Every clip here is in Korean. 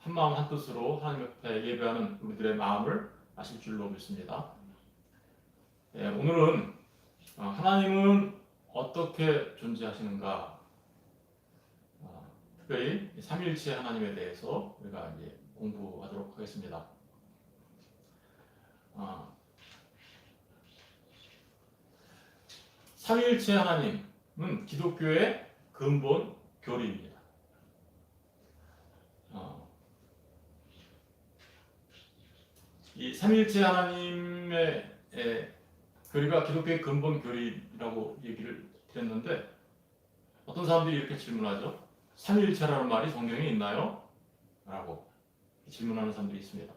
한마음 한뜻으로 하나님 앞에 예배하는 우리들의 마음을 아실 줄로 믿습니다. 오늘은 하나님은 어떻게 존재하시는가, 특별히 삼위일체 하나님에 대해서 우리가 이제 공부하도록 하겠습니다. 삼위일체 하나님은 기독교의 근본 교리입니다. 이 삼위일체 하나님의 교리가 기독교의 근본 교리라고 얘기를 드렸는데, 어떤 사람들이 이렇게 질문하죠. 삼위일체라는 말이 성경에 있나요? 라고 질문하는 사람들이 있습니다.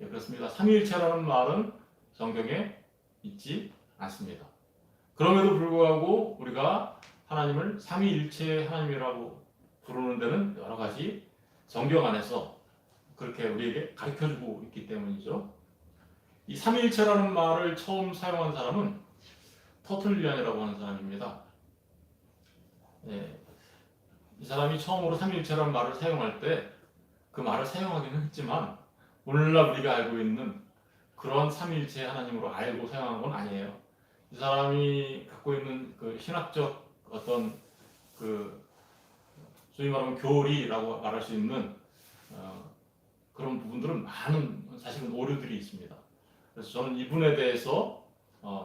그렇습니다. 삼위일체라는 말은 성경에 있지 않습니다. 그럼에도 불구하고 우리가 하나님을 삼위일체 하나님이라고 부르는 데는 여러 가지 성경 안에서 그렇게 우리에게 가르쳐주고 있기 때문이죠. 이 삼위일체라는 말을 처음 사용한 사람은 터툴리안이라고 하는 사람입니다. 이 사람이 처음으로 삼위일체라는 말을 사용할 때 그 말을 사용하기는 했지만 오늘날 우리가 알고 있는 그런 삼위일체 하나님으로 알고 사용한 건 아니에요. 이 사람이 갖고 있는 그 신학적 어떤 그 소위 말하면 교리라고 말할 수 있는 그런 부분들은 많은 사실은 오류들이 있습니다. 그래서 저는 이분에 대해서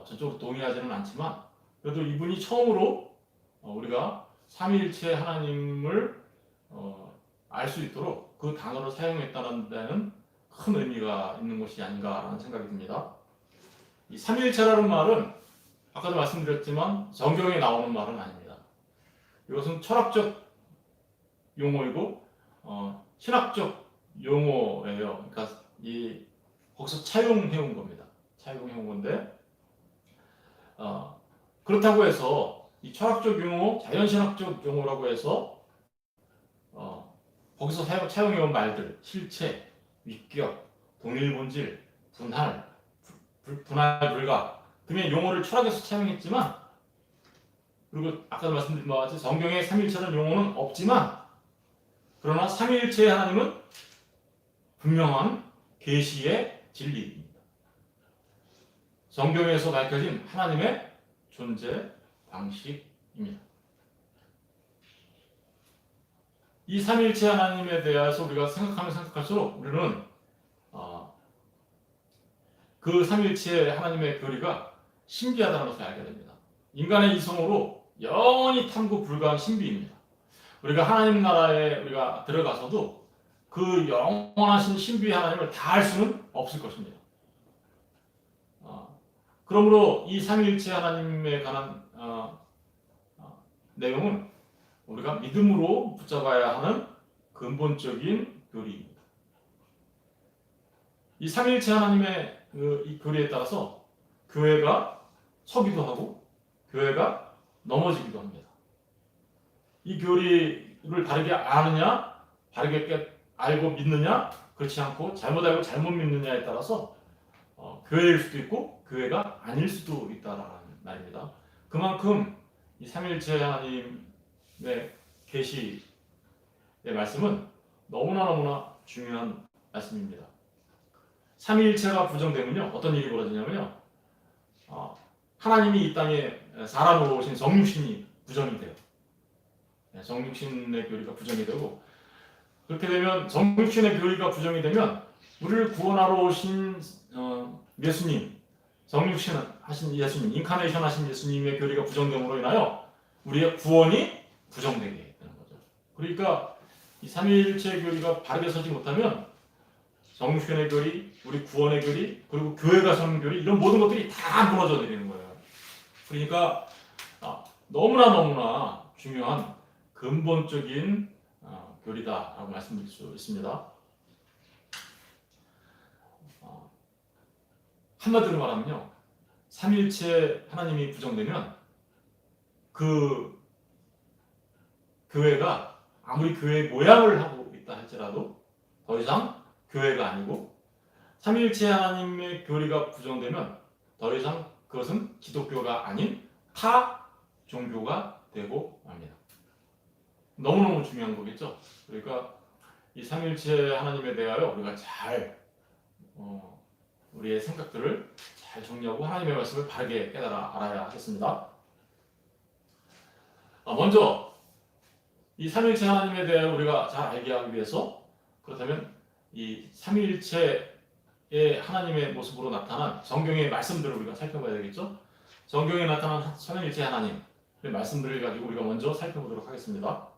전적으로 동의하지는 않지만 그래도 이분이 처음으로 우리가 삼위일체 하나님을 알 수 있도록 그 단어를 사용했다는 데는 큰 의미가 있는 것이 아닌가라는 생각이 듭니다. 이 삼위일체라는 말은 아까도 말씀드렸지만 성경에 나오는 말은 아닙니다. 이것은 철학적 용어이고 신학적 용어예요. 그러니까 거기서 차용해온 겁니다. 차용해온 건데 그렇다고 해서 이 철학적 용어, 자연신학적 용어라고 해서 거기서 차용해온 말들, 실체, 위격, 동일본질, 분할, 분할 불가 등의 용어를 철학에서 차용했지만, 그리고 아까도 말씀드린 바와 같이 성경에 삼위일체라는 용어는 없지만, 그러나 삼위일체의 하나님은 분명한 계시의 진리입니다. 성경에서 밝혀진 하나님의 존재 방식입니다. 이 삼위일체 하나님에 대해서 우리가 생각하면 생각할수록 우리는 그 삼위일체 하나님의 교리가 신비하다는 것을 알게 됩니다. 인간의 이성으로 영원히 탐구 불가한 신비입니다. 우리가 하나님 나라에 우리가 들어가서도 그 영원하신 신비의 하나님을 다 알 수는 없을 것입니다. 그러므로 이 삼위일체 하나님에 관한 내용은 우리가 믿음으로 붙잡아야 하는 근본적인 교리입니다. 이 삼위일체 하나님의 이 교리에 따라서 교회가 서기도 하고 교회가 넘어지기도 합니다. 이 교리를 바르게 아느냐, 바르게 알고 믿느냐, 그렇지 않고 잘못 알고 잘못 믿느냐에 따라서 교회일 수도 있고 교회가 아닐 수도 있다는 말입니다. 그만큼 이 삼위일체 하나님의 계시의 말씀은 너무나 중요한 말씀입니다. 삼위일체가 부정되면요, 어떤 일이 벌어지냐면요, 하나님이 이 땅에 사람으로 오신 정육신이 부정이 돼요. 정육신의 교리가 부정이 되고, 그렇게 되면 정육신의 교리가 부정이 되면 우리를 구원하러 오신 예수님, 정육신 하신 예수님, 인카네이션 하신 예수님의 교리가 부정됨으로 인하여 우리의 구원이 부정되게 되는 거죠. 그러니까 이 삼위일체 교리가 바르게 서지 못하면 정육신의 교리, 우리 구원의 교리, 그리고 교회가 서는 교리, 이런 모든 것들이 다 무너져 내리는 거예요. 그러니까 너무나 중요한 근본적인 교리다라고 말씀드릴 수 있습니다. 한마디로 말하면요, 삼위일체 하나님이 부정되면 그 교회가 아무리 교회의 모양을 하고 있다 할지라도 더 이상 교회가 아니고, 삼위일체 하나님의 교리가 부정되면 더 이상 그것은 기독교가 아닌 타 종교가 되고 맙니다. 너무너무 중요한 거겠죠. 그러니까 이 삼위일체 하나님에 대하여 우리가 잘 우리의 생각들을 잘 정리하고 하나님의 말씀을 바르게 깨달아 알아야 하겠습니다. 먼저 이 삼위일체 하나님에 대해 우리가 잘 알게 하기 위해서 그렇다면 이 삼위일체의 하나님의 모습으로 나타난 성경의 말씀들을 우리가 살펴봐야 되겠죠. 성경에 나타난 삼위일체 하나님의 말씀들을 가지고 우리가 먼저 살펴보도록 하겠습니다.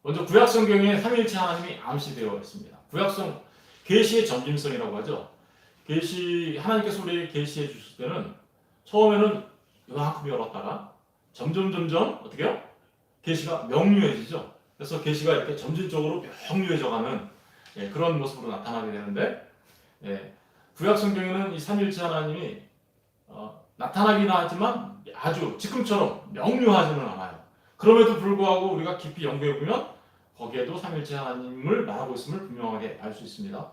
먼저 구약 성경에 삼위일체 하나님이 암시되어 있습니다. 구약성 계시의 점진성이라고 하죠. 계시 하나님께서 우리에게 계시해 주실 때는 처음에는 이만큼 열었다가 점점 어떻게요? 계시가 명료해지죠. 그래서 계시가 이렇게 점진적으로 명료해져가는 그런 모습으로 나타나게 되는데 구약 성경에는 이 삼위일체 하나님이 나타나긴 하지만 아주 지금처럼 명료하지는 않아요. 그럼에도 불구하고 우리가 깊이 연구해 보면 거기에도 삼위일체 하나님을 말하고 있음을 분명하게 알 수 있습니다.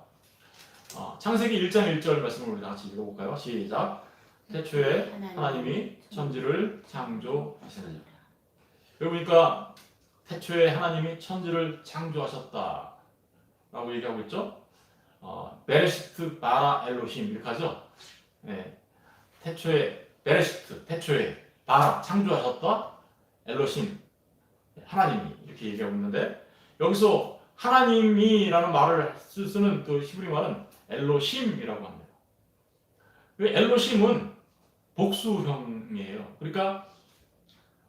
창세기 1장 1절 말씀을 우리 다 같이 읽어볼까요? 시작. 태초에 하나님이 천지를 창조하시느니라. 여기 보니까 태초에 하나님이 천지를 창조하셨다 라고 얘기하고 있죠. 베레시트 바라 엘로힘 이렇게 하죠. 태초에 베레시트 태초에 바라 창조하셨다 엘로힘 하나님이 이렇게 얘기하고 있는데 여기서 하나님이라는 말을 쓰는 그 히브리 말은 엘로힘이라고 합니다. 엘로힘은 복수형이에요. 그러니까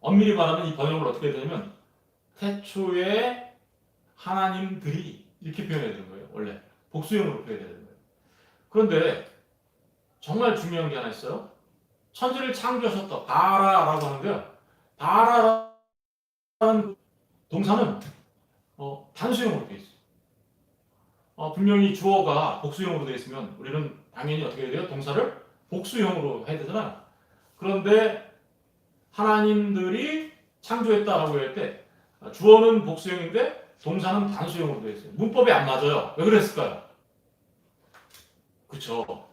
엄밀히 말하면 이 번역을 어떻게 해야 되냐면 태초에 하나님들이 이렇게 표현해야 되는 거예요. 원래 복수형으로 표현해야 되는 거예요. 그런데 정말 중요한 게 하나 있어요. 천지를 창조하셨다. 바라라고 하는데요. 바라라는 동사는 단수형으로 되어 있어요. 분명히 주어가 복수형으로 되어 있으면 우리는 당연히 어떻게 해야 돼요? 동사를 복수형으로 해야 되잖아요. 그런데 하나님들이 창조했다라고 할 때 주어는 복수형인데 동사는 단수형으로 되어 있어요. 문법이 안 맞아요. 왜 그랬을까요? 그렇죠.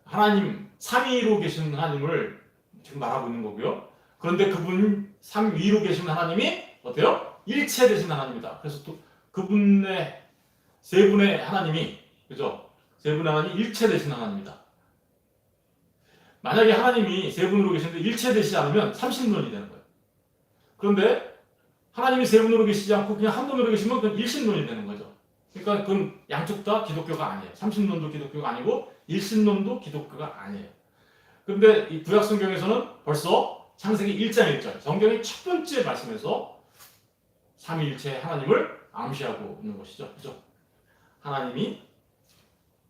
하나님 삼위로 계신 하나님을 지금 말하고 있는 거고요. 그런데 그분 삼위로 계신 하나님이 어때요? 일체 되신 하나님이다. 그래서 또 그분의 세 분의 하나님이 그죠? 세 분의 하나님 일체 되신 하나님이다. 만약에 하나님이 세 분으로 계시는데 일체 되시지 않으면 삼신론이 되는 거예요. 그런데 하나님이 세 분으로 계시지 않고 그냥 한 분으로 계시면 그건 일신론이 되는 거죠. 그러니까 그건 양쪽 다 기독교가 아니에요. 삼신론도 기독교가 아니고 일신론도 기독교가 아니에요. 그런데 이 구약 성경에서는 벌써 창세기 1장 1절 성경의 첫 번째 말씀에서 삼위일체 하나님을 암시하고 있는 것이죠. 그죠? 하나님이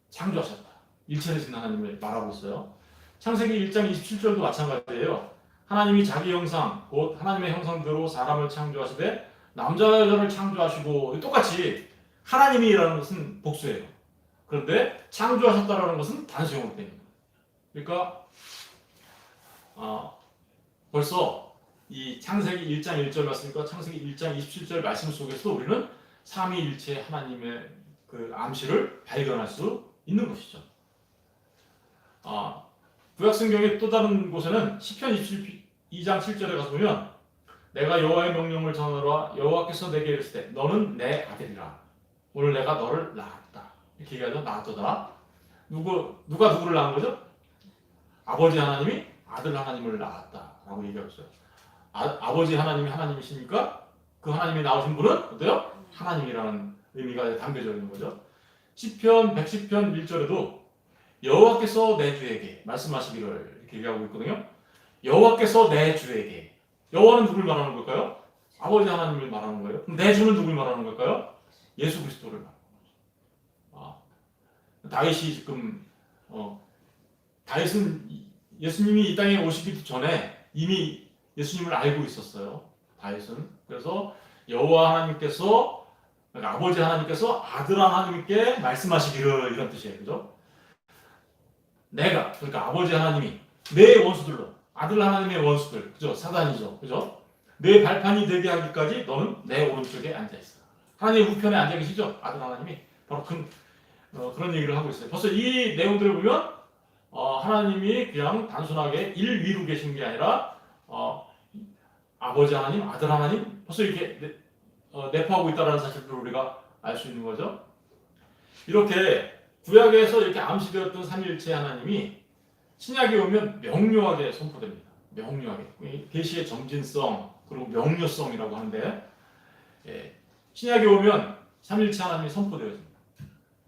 창조하셨다. 일체되신 하나님을 말하고 있어요. 창세기 1장 27절도 마찬가지예요. 하나님이 자기 형상, 곧 하나님의 형상대로 사람을 창조하시되 남자와 여자를 창조하시고 똑같이 하나님이라는 것은 복수예요. 그런데 창조하셨다라는 것은 단수형으로 되는 거예요. 그러니까 벌써 이 창세기 1장 1절 말씀과 창세기 1장 27절 말씀 속에서 우리는 삼위일체 하나님의 그 암시를 발견할 수 있는 것이죠. 구약 성경의 또 다른 곳에는 시편 22장 7절에 가서 보면 내가 여호와의 명령을 전하노라 여호와께서 내게 이르시되 너는 내 아들이라 오늘 내가 너를 낳았다. 이렇게 얘기하죠. 낳았도다. 누가 누구를 낳은 거죠? 아버지 하나님이 아들 하나님을 낳았다라고 얘기하고 있어요. 아버지 하나님이 하나님이십니까? 그 하나님이 나오신 분은 어때요? 하나님이라는 의미가 담겨져 있는 거죠. 시편 110편 1절에도 여호와께서 내 주에게 말씀하시기를 이렇게 얘기하고 있거든요. 여호와께서 내 주에게 여호와는 누굴 말하는 걸까요? 아버지 하나님을 말하는 거예요. 그럼 내 주는 누굴 말하는 걸까요? 예수 그리스도를 말하는 거죠. 다윗이 지금 다윗은 예수님이 이 땅에 오시기 전에 이미 예수님을 알고 있었어요. 다윗은. 그래서 여호와 하나님께서 그러니까 아버지 하나님께서 아들 하나님께 말씀하시기를 이런 뜻이에요. 그죠? 내가 그러니까 아버지 하나님이 내 원수들로 아들 하나님의 원수들 그죠? 사단이죠. 그죠? 내 발판이 되게 하기까지 너는 내 오른쪽에 앉아 있어. 하나님 우편에 앉아 계시죠? 아들 하나님이 바로 그런 얘기를 하고 있어요. 벌써 이 내용들을 보면 하나님이 그냥 단순하게 일 위로 계신 게 아니라 아버지 하나님, 아들 하나님 벌써 이렇게 내포하고 있다는 사실을 우리가 알 수 있는 거죠. 이렇게 구약에서 이렇게 암시되었던 삼위일체 하나님이 신약에 오면 명료하게 선포됩니다. 명료하게. 계시의 점진성 그리고 명료성이라고 하는데 신약에 오면 삼위일체 하나님이 선포되어집니다.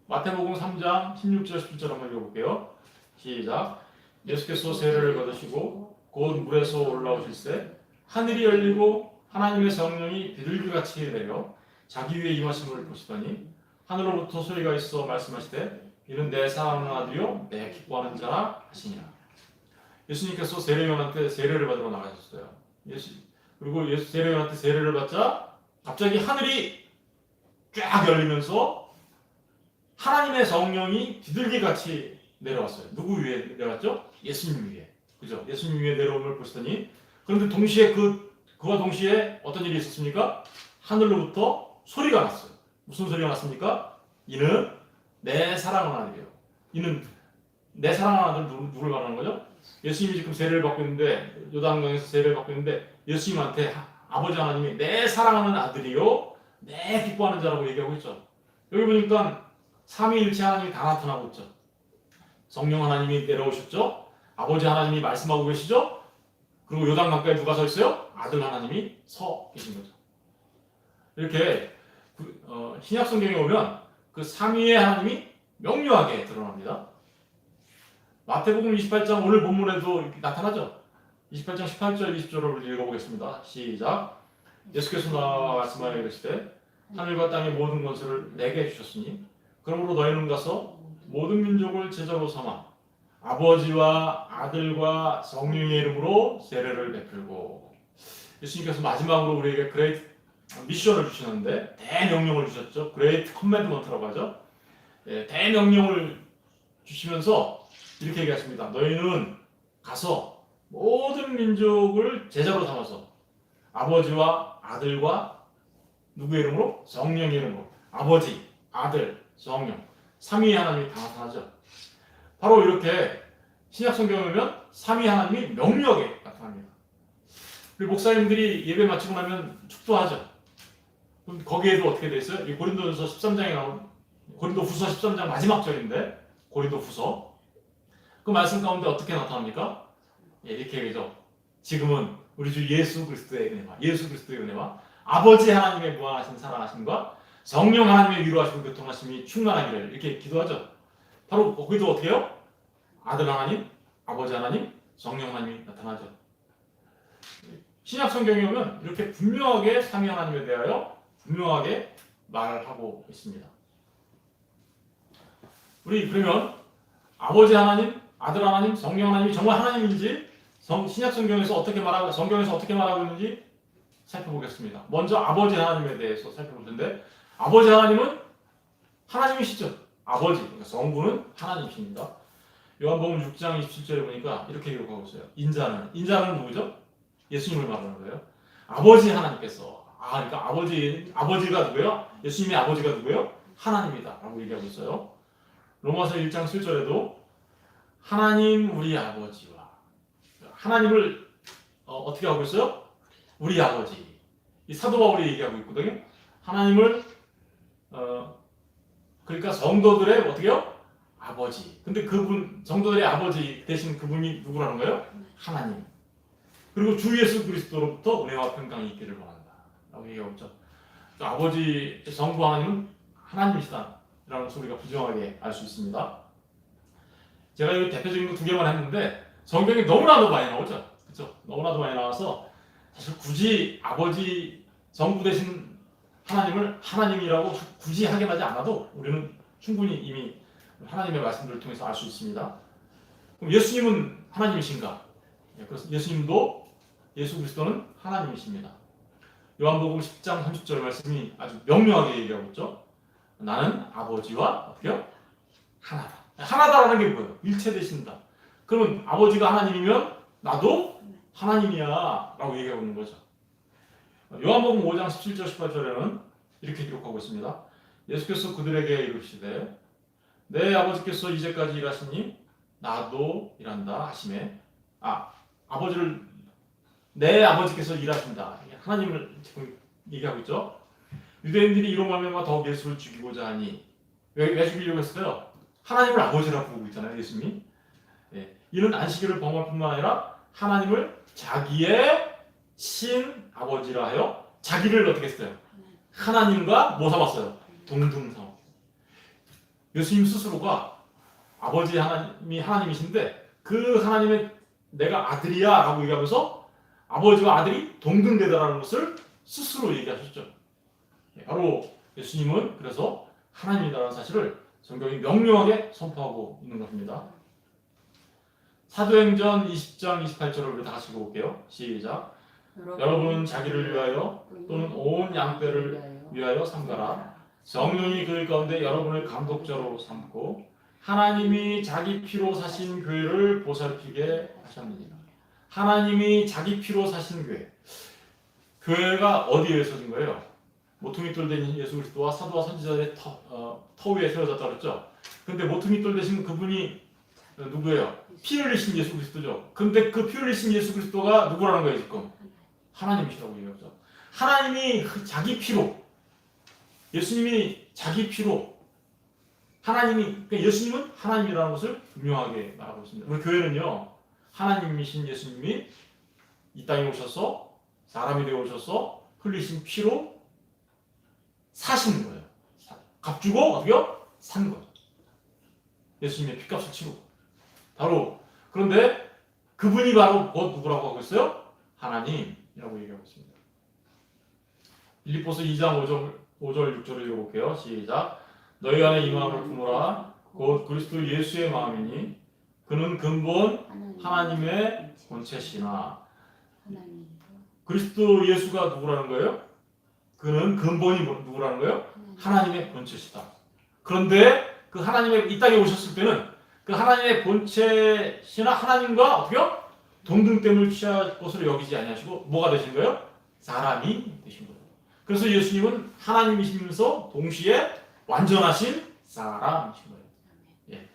마태복음 3장 16절 17절 한번 읽어볼게요. 시작. 예수께서 세례를 받으시고 곧 물에서 올라오실새 하늘이 열리고 하나님의 성령이 비둘기같이 내려 자기 위에 임하심을 보시더니 하늘로부터 소리가 있어 말씀하시되 이는 내 사랑하는 아들이요 내 기뻐하는 자라 하시니라. 예수님께서 세례요한한테 세례를 받으러 나가셨어요. 그리고 세례요한한테 세례를 받자 갑자기 하늘이 쫙 열리면서 하나님의 성령이 비둘기같이 내려왔어요. 누구 위에 내려왔죠? 예수님 위에. 그죠? 예수님 위에 내려옴을 보시더니 그런데 동시에 그와 동시에 어떤 일이 있었습니까? 하늘로부터 소리가 났어요. 무슨 소리가 났습니까? 이는 내 사랑하는 아들이에요. 이는 내 사랑하는 아들 누굴 말하는 거죠? 예수님이 지금 세례를 받고 있는데 요단강에서 세례를 받고 있는데 예수님한테 아버지 하나님이 내 사랑하는 아들이요 내 기뻐하는 자라고 얘기하고 있죠. 여기 보니까 삼위일체 하나님이 다 나타나고 있죠. 성령 하나님이 내려오셨죠. 아버지 하나님이 말씀하고 계시죠. 그리고 요단강가에 누가 서 있어요? 아들 하나님이 서 계신 거죠. 이렇게 신약 성경에 오면 그 삼위의 하나님이 명료하게 드러납니다. 마태복음 28장 오늘 본문에도 이렇게 나타나죠. 28장 18절 20절을 읽어보겠습니다. 시작. 예수께서 나와 말씀하여 이르시되 하늘과 땅의 모든 권세를 내게 주셨으니 그러므로 너희는 가서 모든 민족을 제자로 삼아 아버지와 아들과 성령의 이름으로 세례를 베풀고. 예수님께서 마지막으로 우리에게 그레이트 미션을 주시는데 대명령을 주셨죠. 그레이트 커맨드먼트라고 하죠. 대명령을 주시면서 이렇게 얘기하십니다. 너희는 가서 모든 민족을 제자로 삼아서 아버지와 아들과 누구의 이름으로? 성령의 이름으로. 아버지, 아들, 성령 삼위 하나님이 다 나타나죠. 바로 이렇게 신약 성경에 보면 삼위 하나님이 명료하게 나타납니다. 우리 목사님들이 예배 마치고 나면 축도하죠. 그럼 거기에도 어떻게 돼 있어요? 이 고린도전서 13장에 나온 고린도후서 13장 마지막 절인데 고린도후서 그 말씀 가운데 어떻게 나타납니까? 이렇게 얘기죠. 지금은 우리 주 예수 그리스도의 은혜와 아버지 하나님의 무한하신 사랑하심과 성령 하나님의 위로하시고 교통하심이 충만하기를 이렇게 기도하죠. 바로 거기도 어떻게 해요? 아들 하나님, 아버지 하나님, 성령 하나님이 나타나죠. 신약 성경에 오면 이렇게 분명하게 삼위 하나님에 대하여 분명하게 말을 하고 있습니다. 우리 그러면 아버지 하나님, 아들 하나님, 성령 하나님이 정말 하나님인지 신약 성경에서 어떻게 말하고 있는지 살펴보겠습니다. 먼저 아버지 하나님에 대해서 살펴볼 텐데 아버지 하나님은 하나님이시죠. 아버지, 그러니까 성부는 하나님이십니다. 요한복음 6장 27절에 보니까 이렇게 기록하고 있어요. 인자는 누구죠? 예수님을 말하는 거예요. 아버지 하나님께서 그러니까 아버지가 누구예요? 예수님의 아버지가 누구예요? 하나님이다 라고 얘기하고 있어요. 로마서 1장 7절에도 하나님 우리 아버지와 하나님을 어떻게 하고 있어요? 우리 아버지. 이 사도 바울이 얘기하고 있거든요. 하나님을 그러니까 성도들의 어떻게요? 아버지. 근데 그분 성도들의 아버지 대신 그분이 누구라는 거예요? 하나님. 그리고 주 예수 그리스도로부터 은혜와 평강이 있기를 원한다 라고 얘기하고 있죠. 그러니까 아버지 성부 하나님은 하나님이시다 라는 소리가 부정하게 알 수 있습니다. 제가 여기 대표적인 거 두 개만 했는데 성경이 너무나도 많이 나오죠. 그렇죠? 너무나도 많이 나와서 사실 굳이 아버지 성부 대신 하나님을 하나님이라고 굳이 확인하지 않아도 우리는 충분히 이미 하나님의 말씀들을 통해서 알 수 있습니다. 그럼 예수님은 하나님이신가? 그래서 예수 그리스도는 하나님이십니다. 요한복음 10장 30절 말씀이 아주 명료하게 얘기하고 있죠. 나는 아버지와 어떻게요? 하나다. 하나다라는 게 뭐예요? 일체되신다. 그러면 아버지가 하나님이면 나도 하나님이야 라고 얘기하고 있는 거죠. 요한복음 5장 17절 18절에는 이렇게 기록하고 있습니다. 예수께서 그들에게 이르시되 내 아버지께서 이제까지 일하시니 나도 일한다 하시매 아버지를 내 아버지께서 일하신다. 하나님을 지금 얘기하고 있죠. 유대인들이 이로 말미암아 더욱 예수를 죽이고자 하니 왜 죽이려고 했어요? 하나님을 아버지라고 부르고 있잖아요, 예수님이. 예. 이는 안식일을 범할 뿐만 아니라 하나님을 자기의 신 아버지라 하여 자기를 어떻게 했어요? 하나님과 뭐 삼았어요? 동등 삼았어요. 예수님 스스로가 아버지 하나님이 하나님이신데 그 하나님의 내가 아들이야 라고 얘기하면서 아버지와 아들이 동등되다라는 것을 스스로 얘기하셨죠. 바로 예수님은 그래서 하나님이라는 사실을 성경이 명료하게 선포하고 있는 것입니다. 사도행전 20장 28절을 우리 다 같이 읽어볼게요. 시작. 여러분은 자기를 위하여 또는 온 양떼를 위하여 삼가라. 성령이 그 가운데 여러분을 감독자로 삼고 하나님이 자기 피로 사신 교회를 보살피게 하셨느니라. 하나님이 자기 피로 사신 교회. 교회가 어디에 세워진 거예요? 모퉁이돌 된 예수 그리스도와 사도와 선지자들의 터 위에 세워졌다 그랬죠. 근데 모퉁이돌 되신 그분이 누구예요? 피 흘리신 예수 그리스도죠. 근데 그 피 흘리신 예수 그리스도가 누구라는 거예요 지금? 하나님이시라고 얘기하죠. 하나님이 자기 피로, 예수님이 자기 피로, 하나님이, 그러니까 예수님은 하나님이라는 것을 분명하게 말하고 있습니다. 우리 교회는요, 하나님이신 예수님이 이 땅에 오셔서 사람이 되어 오셔서 흘리신 피로 사신 거예요. 값 주고 어떻게요? 산 거예요. 예수님의 피값을 치르고. 바로 그런데 그분이 바로 곧 누구라고 하고 있어요? 하나님이라고 얘기하고 있습니다. 빌립보서 2장 5절 6절을 읽어볼게요. 시작. 너희 안에 이 마음을 품으라. 곧 그리스도 예수의 마음이니 그는 근본 하나님의 본체시나. 그리스도 예수가 누구라는 거예요? 그는 근본이 누구라는 거예요? 하나님의 본체시다. 그런데 그 하나님의 이 땅에 오셨을 때는 그 하나님의 본체시나 하나님과 어떻게요? 동등됨을 취할 것으로 여기지 아니하시고 뭐가 되신 거예요? 사람이 되신 거예요. 그래서 예수님은 하나님이시면서 동시에 완전하신 사람이신 거예요. 예.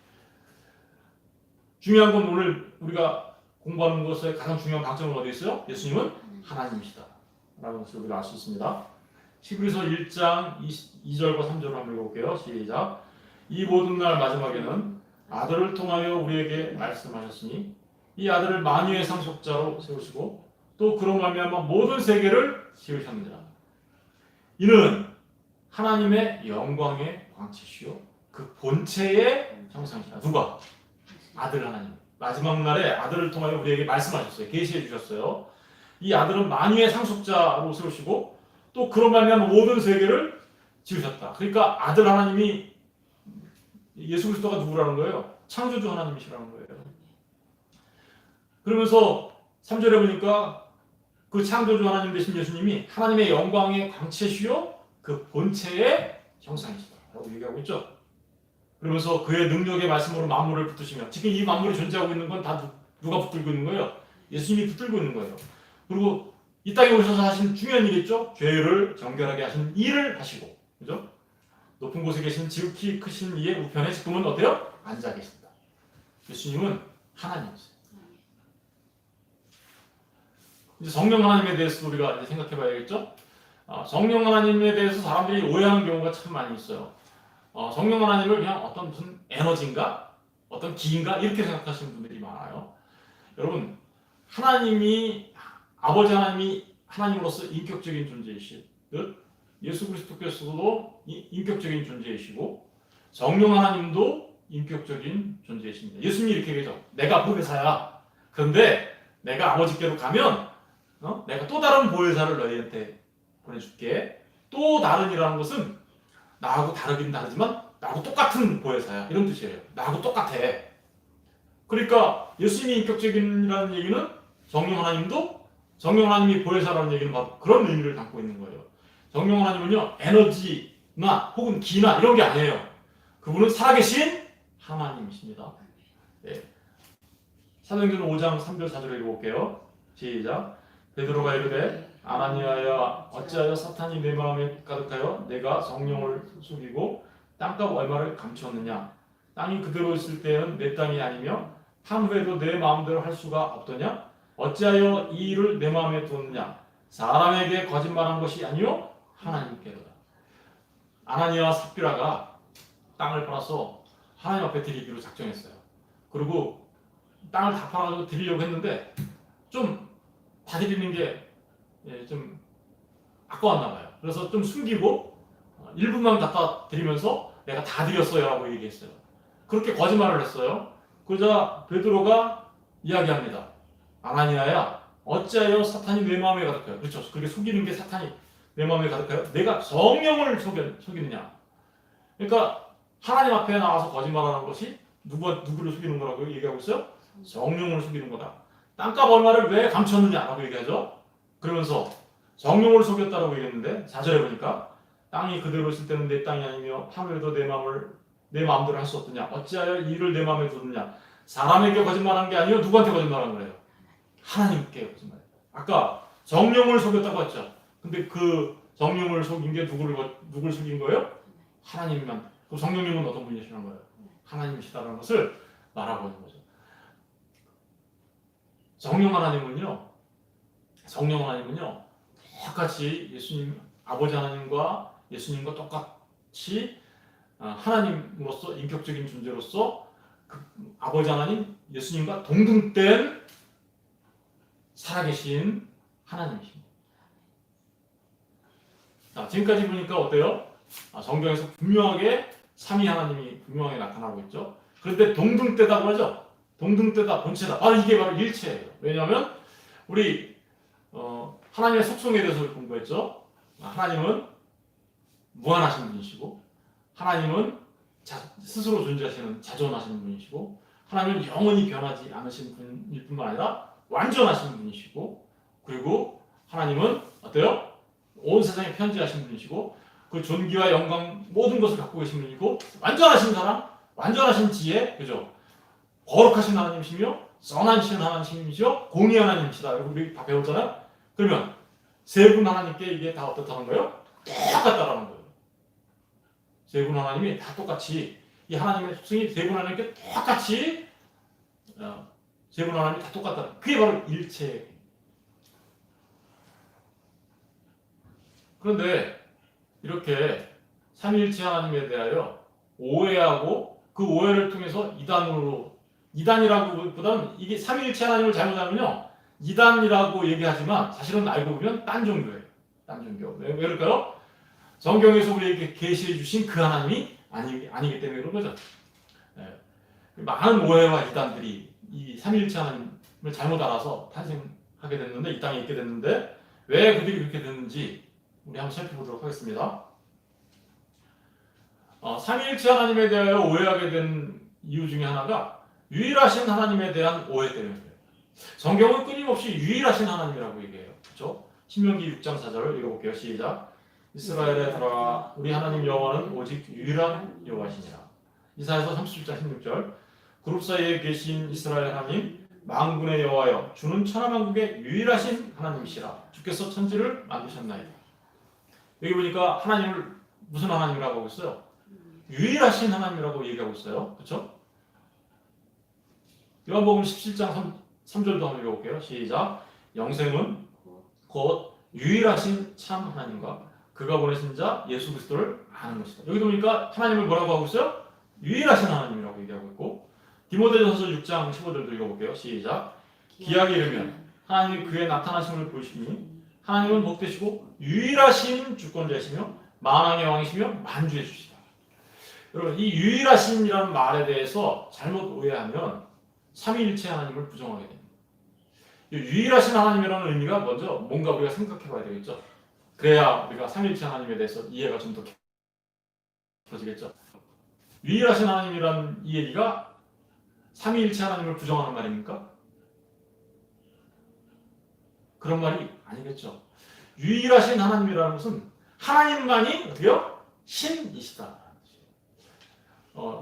중요한 건 오늘 우리가 공부하는 것의 가장 중요한 방점은 어디에 있어요? 예수님은 하나님이시다 라는 것을 우리가 알 수 있습니다. 히브리서 1장 2절과 3절을 한번 읽어볼게요. 시작. 이 모든 날 마지막에는 아들을 통하여 우리에게 말씀하셨으니 이 아들을 만유의 상속자로 세우시고 또 그로 말미암아 모든 세계를 지으셨느니라. 이는 하나님의 영광의 광채시요 그 본체의 형상이시라. 누가? 아들 하나님. 마지막 날에 아들을 통하여 우리에게 말씀하셨어요. 계시해 주셨어요. 이 아들은 만유의 상속자로 세우시고 또 그로 말미암아 모든 세계를 지으셨다. 그러니까 아들 하나님이 예수 그리스도가 누구라는 거예요? 창조주 하나님이시라는 거예요. 그러면서 3절에 보니까 그 창조주 하나님 되신 예수님이 하나님의 영광의 광채시요 그 본체의 형상이시다 라고 얘기하고 있죠. 그러면서 그의 능력의 말씀으로 만물을 붙드시며 지금 이 만물이 존재하고 있는 건 다 누가 붙들고 있는 거예요? 예수님이 붙들고 있는 거예요. 그리고 이 땅에 오셔서 하신 중요한 일이 있죠. 죄를 정결하게 하신 일을 하시고, 그죠? 높은 곳에 계신 지극히 크신 이의 우편에 지금은 어때요? 앉아 계신다. 예수님은 하나님이세요. 이제 성령 하나님에 대해서 우리가 이제 생각해 봐야겠죠? 성령 하나님에 대해서 사람들이 오해하는 경우가 참 많이 있어요. 성령 하나님을 그냥 어떤 무슨 에너지인가? 어떤 기인가? 이렇게 생각하시는 분들이 많아요. 여러분, 하나님이, 아버지 하나님이 하나님으로서 인격적인 존재이신 듯 예수 그리스도께서도 인격적인 존재이시고 성령 하나님도 인격적인 존재이십니다. 예수님이 이렇게 얘기하죠. 내가 보혜사야. 그런데 내가 아버지께로 가면 내가 또 다른 보혜사를 너희한테 보내줄게. 또 다른이라는 것은 나하고 다르긴 다르지만 나하고 똑같은 보혜사야. 이런 뜻이에요. 나하고 똑같아. 그러니까 예수님이 인격적인이라는 얘기는 성령 하나님이 보혜사라는 얘기는 바로 그런 의미를 담고 있는 거예요. 성령 하나님은요 에너지나 혹은 기나 이런 게 아니에요. 그분은 살아계신 하나님이십니다. 네. 사도행전 5장 3절 4절을 읽어볼게요. 시작. 베드로가 이르되 아나니아야 어찌하여 사탄이 내 마음에 가득하여 내가 성령을 속이고 땅값 얼마를 감추었느냐. 땅이 그대로 있을 때는 내 땅이 아니며 한 후에도 내 마음대로 할 수가 없더냐. 어찌하여 이 일을 내 마음에 두었느냐. 사람에게 거짓말한 것이 아니요 하나님께로다. 아나니아와 삽비라가 땅을 팔아서 하나님 앞에 드리기로 작정했어요. 그리고 땅을 다 팔아서 드리려고 했는데 좀 다 드리는 게 좀 아까웠나 봐요. 그래서 좀 숨기고 일부만 갖다 드리면서 내가 다 드렸어요 라고 얘기했어요. 그렇게 거짓말을 했어요. 그러자 베드로가 이야기합니다. 아나니아야, 어찌하여 사탄이 내 마음에 가득하여? 그렇죠. 그렇게 속이는 게 사탄이 내 마음에 가득하여? 내가 성령을 속이느냐? 그러니까 하나님 앞에 나와서 거짓말하는 것이 누구를 속이는 거라고 얘기하고 있어요? 성령을 속이는 거다. 땅값 얼마를 왜 감췄느냐라고 얘기하죠. 그러면서 성령을 속였다라고 얘기했는데 4절에 보니까 땅이 그대로 있을 때는 내 땅이 아니며 하늘에도 내 마음대로 할 수 없느냐? 어찌하여 이 일을 내 마음에 두느냐? 사람에게 거짓말한 게 아니요, 누구한테 거짓말한 거예요? 하나님께 거짓말. 아까 성령을 속였다고 했죠. 근데 그 성령을 속인 게 누굴 속인 거예요? 하나님만. 그럼 성령님은 어떤 분이시는 거예요? 하나님이시다는 것을 말하고 있는 거죠. 성령 하나님은요, 똑같이 예수님, 아버지 하나님과 예수님과 똑같이 하나님으로서, 인격적인 존재로서 그 아버지 하나님, 예수님과 동등된 살아계신 하나님이십니다. 자, 지금까지 보니까 어때요? 성경에서 분명하게 삼위 하나님이 분명하게 나타나고 있죠. 그런데 동등되다고 하죠. 동등되다, 본체다. 이게 바로 일체예요. 왜냐하면 우리 하나님의 속성에 대해서 공부했죠. 하나님은 무한하신 분이시고, 하나님은 스스로 존재하시는 자존하시는 분이시고, 하나님은 영원히 변하지 않으신 분일 뿐만 아니라 완전하신 분이시고, 그리고 하나님은 어때요? 온 세상에 편지하신 분이시고, 그 존귀와 영광 모든 것을 갖고 계신 분이고, 완전하신 사랑, 완전하신 지혜, 그죠? 거룩하신 하나님이시며 선하신 하나님이시며 공의한 하나님이시다. 우리 다 배웠잖아요. 그러면 세 분 하나님께 이게 다 어떻다는 거예요? 똑같다라는 거예요. 세 분 하나님이 다 똑같이, 이 하나님의 속성이 세 분 하나님께 똑같이, 세 분 하나님이 다 똑같다. 그게 바로 일체. 그런데 이렇게 삼위일체 하나님에 대하여 오해하고, 그 오해를 통해서 이단이라고 보다는, 이게 삼위일체 하나님을 잘못 알면요, 이단이라고 얘기하지만 사실은 알고 보면 딴 종교예요. 딴 종교. 왜 그럴까요? 성경에서 우리에게 계시해 주신 그 하나님이 아니기 때문에 그런 거죠. 많은 오해와 이단들이 이 삼위일체 하나님을 잘못 알아서 탄생하게 됐는데, 이 땅에 있게 됐는데, 왜 그들이 그렇게 됐는지 우리 한번 살펴보도록 하겠습니다. 삼위일체 하나님에 대하여 오해하게 된 이유 중에 하나가 유일하신 하나님에 대한 오해 때문이에요. 성경은 끊임없이 유일하신 하나님이라고 얘기해요. 그렇죠? 신명기 6장 4절을 읽어볼게요. 시작. 이스라엘에 들어와 우리 하나님 여호와는 오직 유일한 여호와시니라. 이사야서 37장 16절. 그룹 사이에 계신 이스라엘 하나님, 만군의 여호와여, 주는 천하만국의 유일하신 하나님이시라. 주께서 천지를 만드셨나이다. 여기 보니까 하나님을 무슨 하나님이라고 하고 있어요? 유일하신 하나님이라고 얘기하고 있어요. 그렇죠? 요한복음 17장 3절도 한번 읽어볼게요. 시작. 영생은 곧 유일하신 참 하나님과 그가 보내신 자 예수 그리스도를 아는 것이다. 여기도 보니까 하나님을 뭐라고 하고 있어요? 유일하신 하나님이라고 얘기하고 있고, 디모데전서 6장 15절도 읽어볼게요. 시작. 기약에 이르면 하나님이 그의 나타나심을 보시니 하나님은 복되시고 유일하신 주권자이시며 만왕의 왕이시며 만주의 주시다. 여러분, 이 유일하신이라는 말에 대해서 잘못 오해하면 삼위일체 하나님을 부정하게 됩니다. 이 유일하신 하나님이라는 의미가 먼저 뭔가 우리가 생각해 봐야 되겠죠. 그래야 우리가 삼위일체 하나님에 대해서 이해가 좀 더 깊어지겠죠. 유일하신 하나님이라는 이 얘기가 삼위일체 하나님을 부정하는 말입니까? 그런 말이 아니겠죠. 유일하신 하나님이라는 것은 하나님만이 어때요? 신이시다.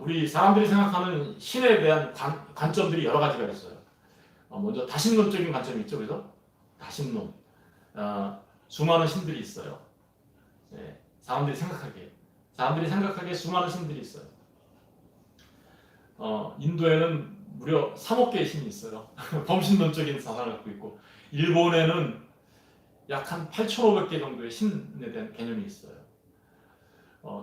우리 사람들이 생각하는 신에 대한 관점들이 여러 가지가 있어요. 먼저 다신론적인 관점이 있죠. 그래서 다신론. 수많은 신들이 있어요. 네, 사람들이 생각하기에 수많은 신들이 있어요. 인도에는 무려 3억 개의 신이 있어요. 범신론적인 사상을 갖고 있고, 일본에는 약 한 8,500개 정도의 신에 대한 개념이 있어요.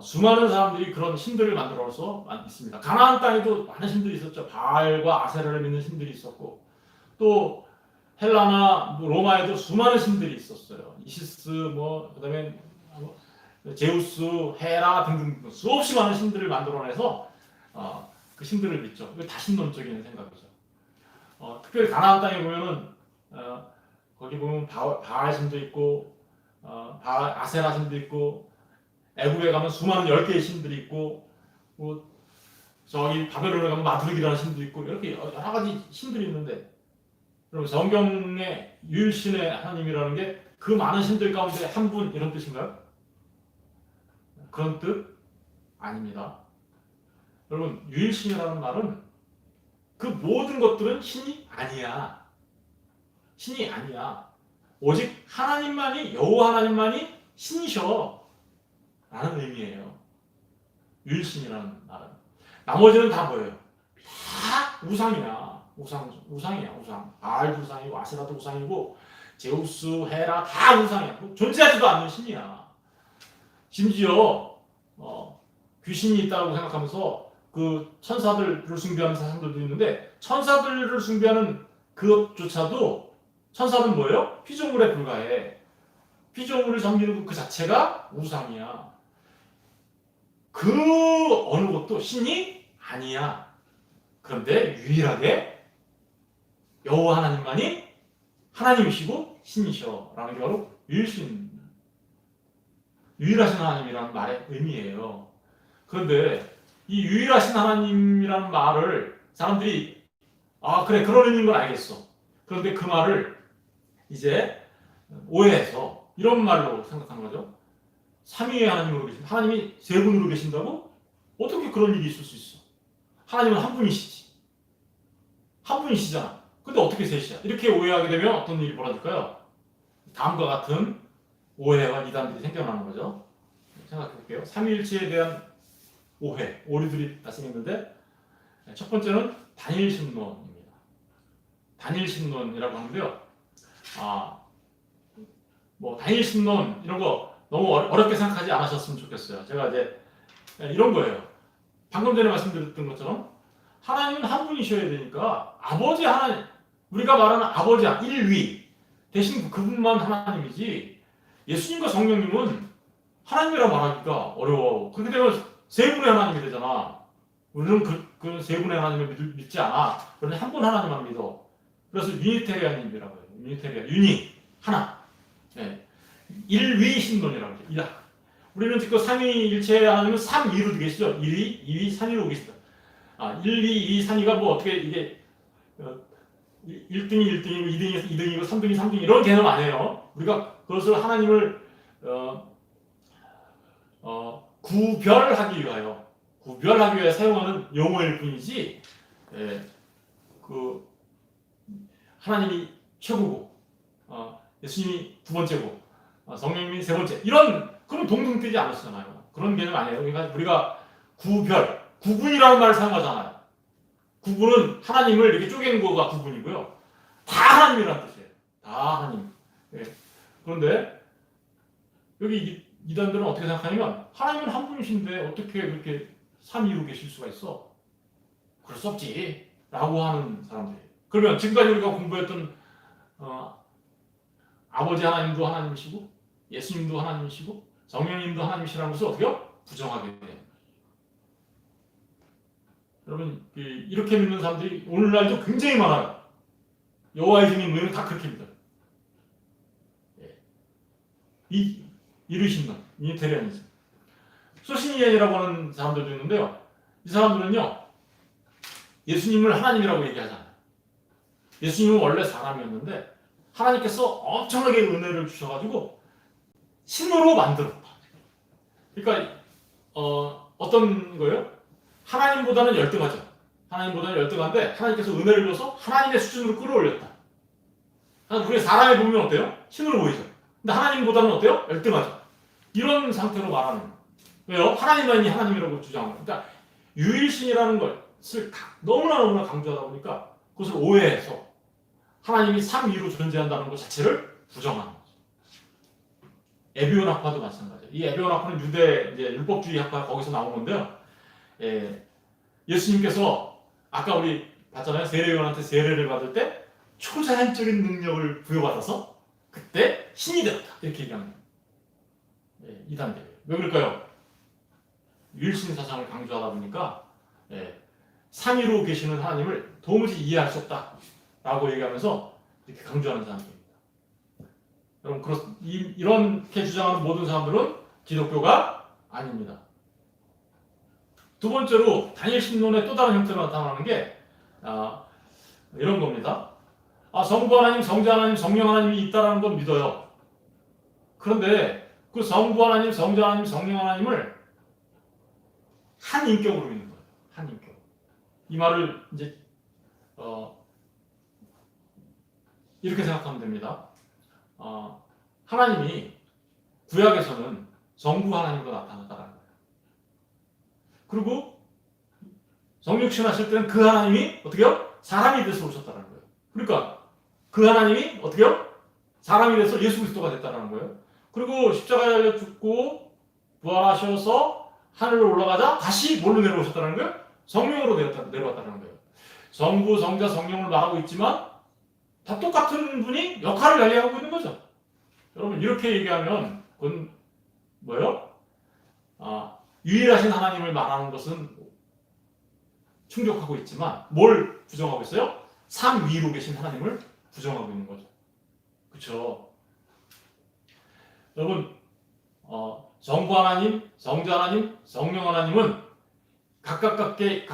수많은 사람들이 그런 신들을 만들어서 있습니다. 가나안 땅에도 많은 신들이 있었죠. 바알과 아세라를 믿는 신들이 있었고, 또 헬라나 로마에도 수많은 신들이 있었어요. 이시스, 그다음에 제우스, 헤라 등등 수없이 많은 신들을 만들어내서 그 신들을 믿죠. 이거 다신론적인 생각이죠. 특별히 가나안 땅에 보면은 거기 보면 바알 신도 있고, 바알 아세라 신도 있고, 애굽에 가면 수많은 10개의 신들이 있고, 저기 바벨론에 가면 마드르기라는 신도 있고, 이렇게 여러 가지 신들이 있는데, 그럼 성경의 유일신의 하나님이라는 게 그 많은 신들 가운데 한 분 이런 뜻인가요? 그런 뜻 아닙니다. 여러분, 유일신이라는 말은 그 모든 것들은 신이 아니야. 신이 아니야. 오직 하나님만이, 여호와 하나님만이 신이셔 라는 의미예요. 유일신이라는 말은. 나머지는 다 뭐예요? 다 우상이야. 우상이야. 바알도 우상이고, 아세라도 우상이고, 제우스, 헤라 다 우상이야. 존재하지도 않는 신이야. 심지어 귀신이 있다고 생각하면서 그 천사들을 숭배하는 사람들도 있는데, 천사들을 숭배하는 그것조차도, 천사는 뭐예요? 피조물에 불과해. 피조물을 섬기는 그 자체가 우상이야. 그 어느 것도 신이 아니야. 그런데 유일하게 여호와 하나님만이 하나님이시고 신이셔라는 게 바로 유일하신 하나님이라는 말의 의미예요. 그런데 이 유일하신 하나님이라는 말을 사람들이 그래, 그런 의미인 건 알겠어. 그런데 그 말을 이제 오해해서 이런 말로 생각하는 거죠. 삼위의 하나님으로 계신다. 하나님이 세 분으로 계신다고? 어떻게 그런 일이 있을 수 있어? 하나님은 한 분이시지. 한 분이시잖아. 근데 어떻게 셋이야? 이렇게 오해하게 되면 어떤 일이 벌어질까요? 다음과 같은 오해와 이단들이 생겨나는 거죠. 생각해 볼게요. 삼위일체에 대한 오류들이 발생했는데, 첫 번째는 단일신론입니다. 단일신론이라고 하는데요. 단일신론 이런 거 너무 어렵게 생각하지 않으셨으면 좋겠어요. 제가 이제 이런 거예요. 방금 전에 말씀드렸던 것처럼 하나님은 한 분이셔야 되니까 아버지 하나님, 우리가 말하는 아버지 일위 대신 그분만 하나님이지, 예수님과 성령님은 하나님이라고 말하기가 어려워. 그렇게 되면 세 분의 하나님이 되잖아. 우리는 그 세 분의 하나님을 믿지 않아. 그런데 한 분 하나님만 믿어. 그래서 유니테리안이라고 해요. 유니 하나. 네. 일위 신론이라고 해요. 우리는 지금 삼위일체 하나님은 삼위로 계시죠. 1위, 2위, 3위로 계시다. 1, 2, 2, 3위가 어떻게 이게 1등이 1등이고 2등이 2등이고 3등이 3등 이런 개념 아니에요. 우리가 그것을 하나님을 구별하기 위하여 사용하는 용어일 뿐이지, 하나님이 최고고, 예수님이 두 번째고, 성령님이 세 번째, 그런 동등 뜨지 않으시잖아요. 그런 개념 아니에요. 그러니까 우리가 구분이라는 말을 사용하잖아요. 구분은 하나님을 이렇게 쪼개는 거가 구분이고요. 다 하나님이라는 뜻이에요. 다 하나님. 그런데 여기 이단들은 어떻게 생각하냐면, 하나님은 한 분이신데 어떻게 그렇게 삼위로 계실 수가 있어? 그럴 수 없지 라고 하는 사람들이에요. 그러면 지금까지 우리가 공부했던 아버지 하나님도 하나님이시고, 예수님도 하나님이시고, 성령님도 하나님이시라는 것을 어떻게요? 부정하게 돼요. 여러분, 이렇게 믿는 사람들이 오늘날도 굉장히 많아요. 여호와의 증인 모임은 다 그렇게 믿어요. 이르신론, 유니테리안이즘. 소시니안이라고 하는 사람들도 있는데요. 이 사람들은요, 예수님을 하나님이라고 얘기하잖아요. 예수님은 원래 사람이었는데 하나님께서 엄청나게 은혜를 주셔가지고 신으로 만들었다. 그러니까 어떤 거예요? 하나님보다는 열등하죠. 하나님보다는 열등한데 하나님께서 은혜를 줘서 하나님의 수준으로 끌어올렸다. 우리가 사람을 보면 어때요? 신으로 보이죠. 근데 하나님보다는 어때요? 열등하죠. 이런 상태로 말하는 거예요. 왜요? 하나님만이 하나님이라고 주장하는 거예요. 그러니까 유일신이라는 것을 너무나 강조하다 보니까 그것을 오해해서 하나님이 삼위로 존재한다는 것 자체를 부정하는 거죠. 에베온 학파도 마찬가지예요. 이 에베온 학파는 유대 이제 율법주의 학파 거기서 나온 건데요. 예수님께서 아까 우리 봤잖아요. 세례요한한테 세례를 받을 때 초자연적인 능력을 부여받아서 그때 신이 되었다 이렇게 얘기하는 이단들이에요. 왜 그럴까요? 유일신 사상을 강조하다 보니까 삼위로 계시는 하나님을 도무지 이해할 수 없다라고 얘기하면서 이렇게 강조하는 사람들입니다. 여러분 이렇게 주장하는 모든 사람들은 기독교가 아닙니다. 두 번째로 다니엘 신론의 또 다른 형태로 나타나는 게 이런 겁니다. 성부 하나님, 성자 하나님, 성령 하나님이 있다라는 건 믿어요. 그런데 그 성부 하나님, 성자 하나님, 성령 하나님을 한 인격으로 믿는 거예요. 한 인격. 이 말을 이제 이렇게 생각하면 됩니다. 하나님이 구약에서는 성부 하나님으로 나타났다는 거예요. 그리고 성육신 하실 때는 그 하나님이 어떻게요? 사람이 돼서 오셨다는 거예요. 그러니까 그 하나님이 어떻게요? 사람이 돼서 예수 그리스도가 됐다는 거예요. 그리고 십자가에 달려 죽고 부활하셔서 하늘로 올라가자 다시 뭘로 내려오셨다는 거예요? 성령으로 내려왔다는 거예요. 성부, 성자, 성령을 말하고 있지만 다 똑같은 분이 역할을 관리하고 있는 거죠. 여러분 이렇게 얘기하면 그건 뭐예요? 유일하신 하나님을 말하는 것은 충족하고 있지만 뭘 부정하고 있어요? 삼위로 계신 하나님을 부정하고 있는 거죠. 그렇죠? 여러분 성부 하나님, 성자 하나님, 성령 하나님은 각각의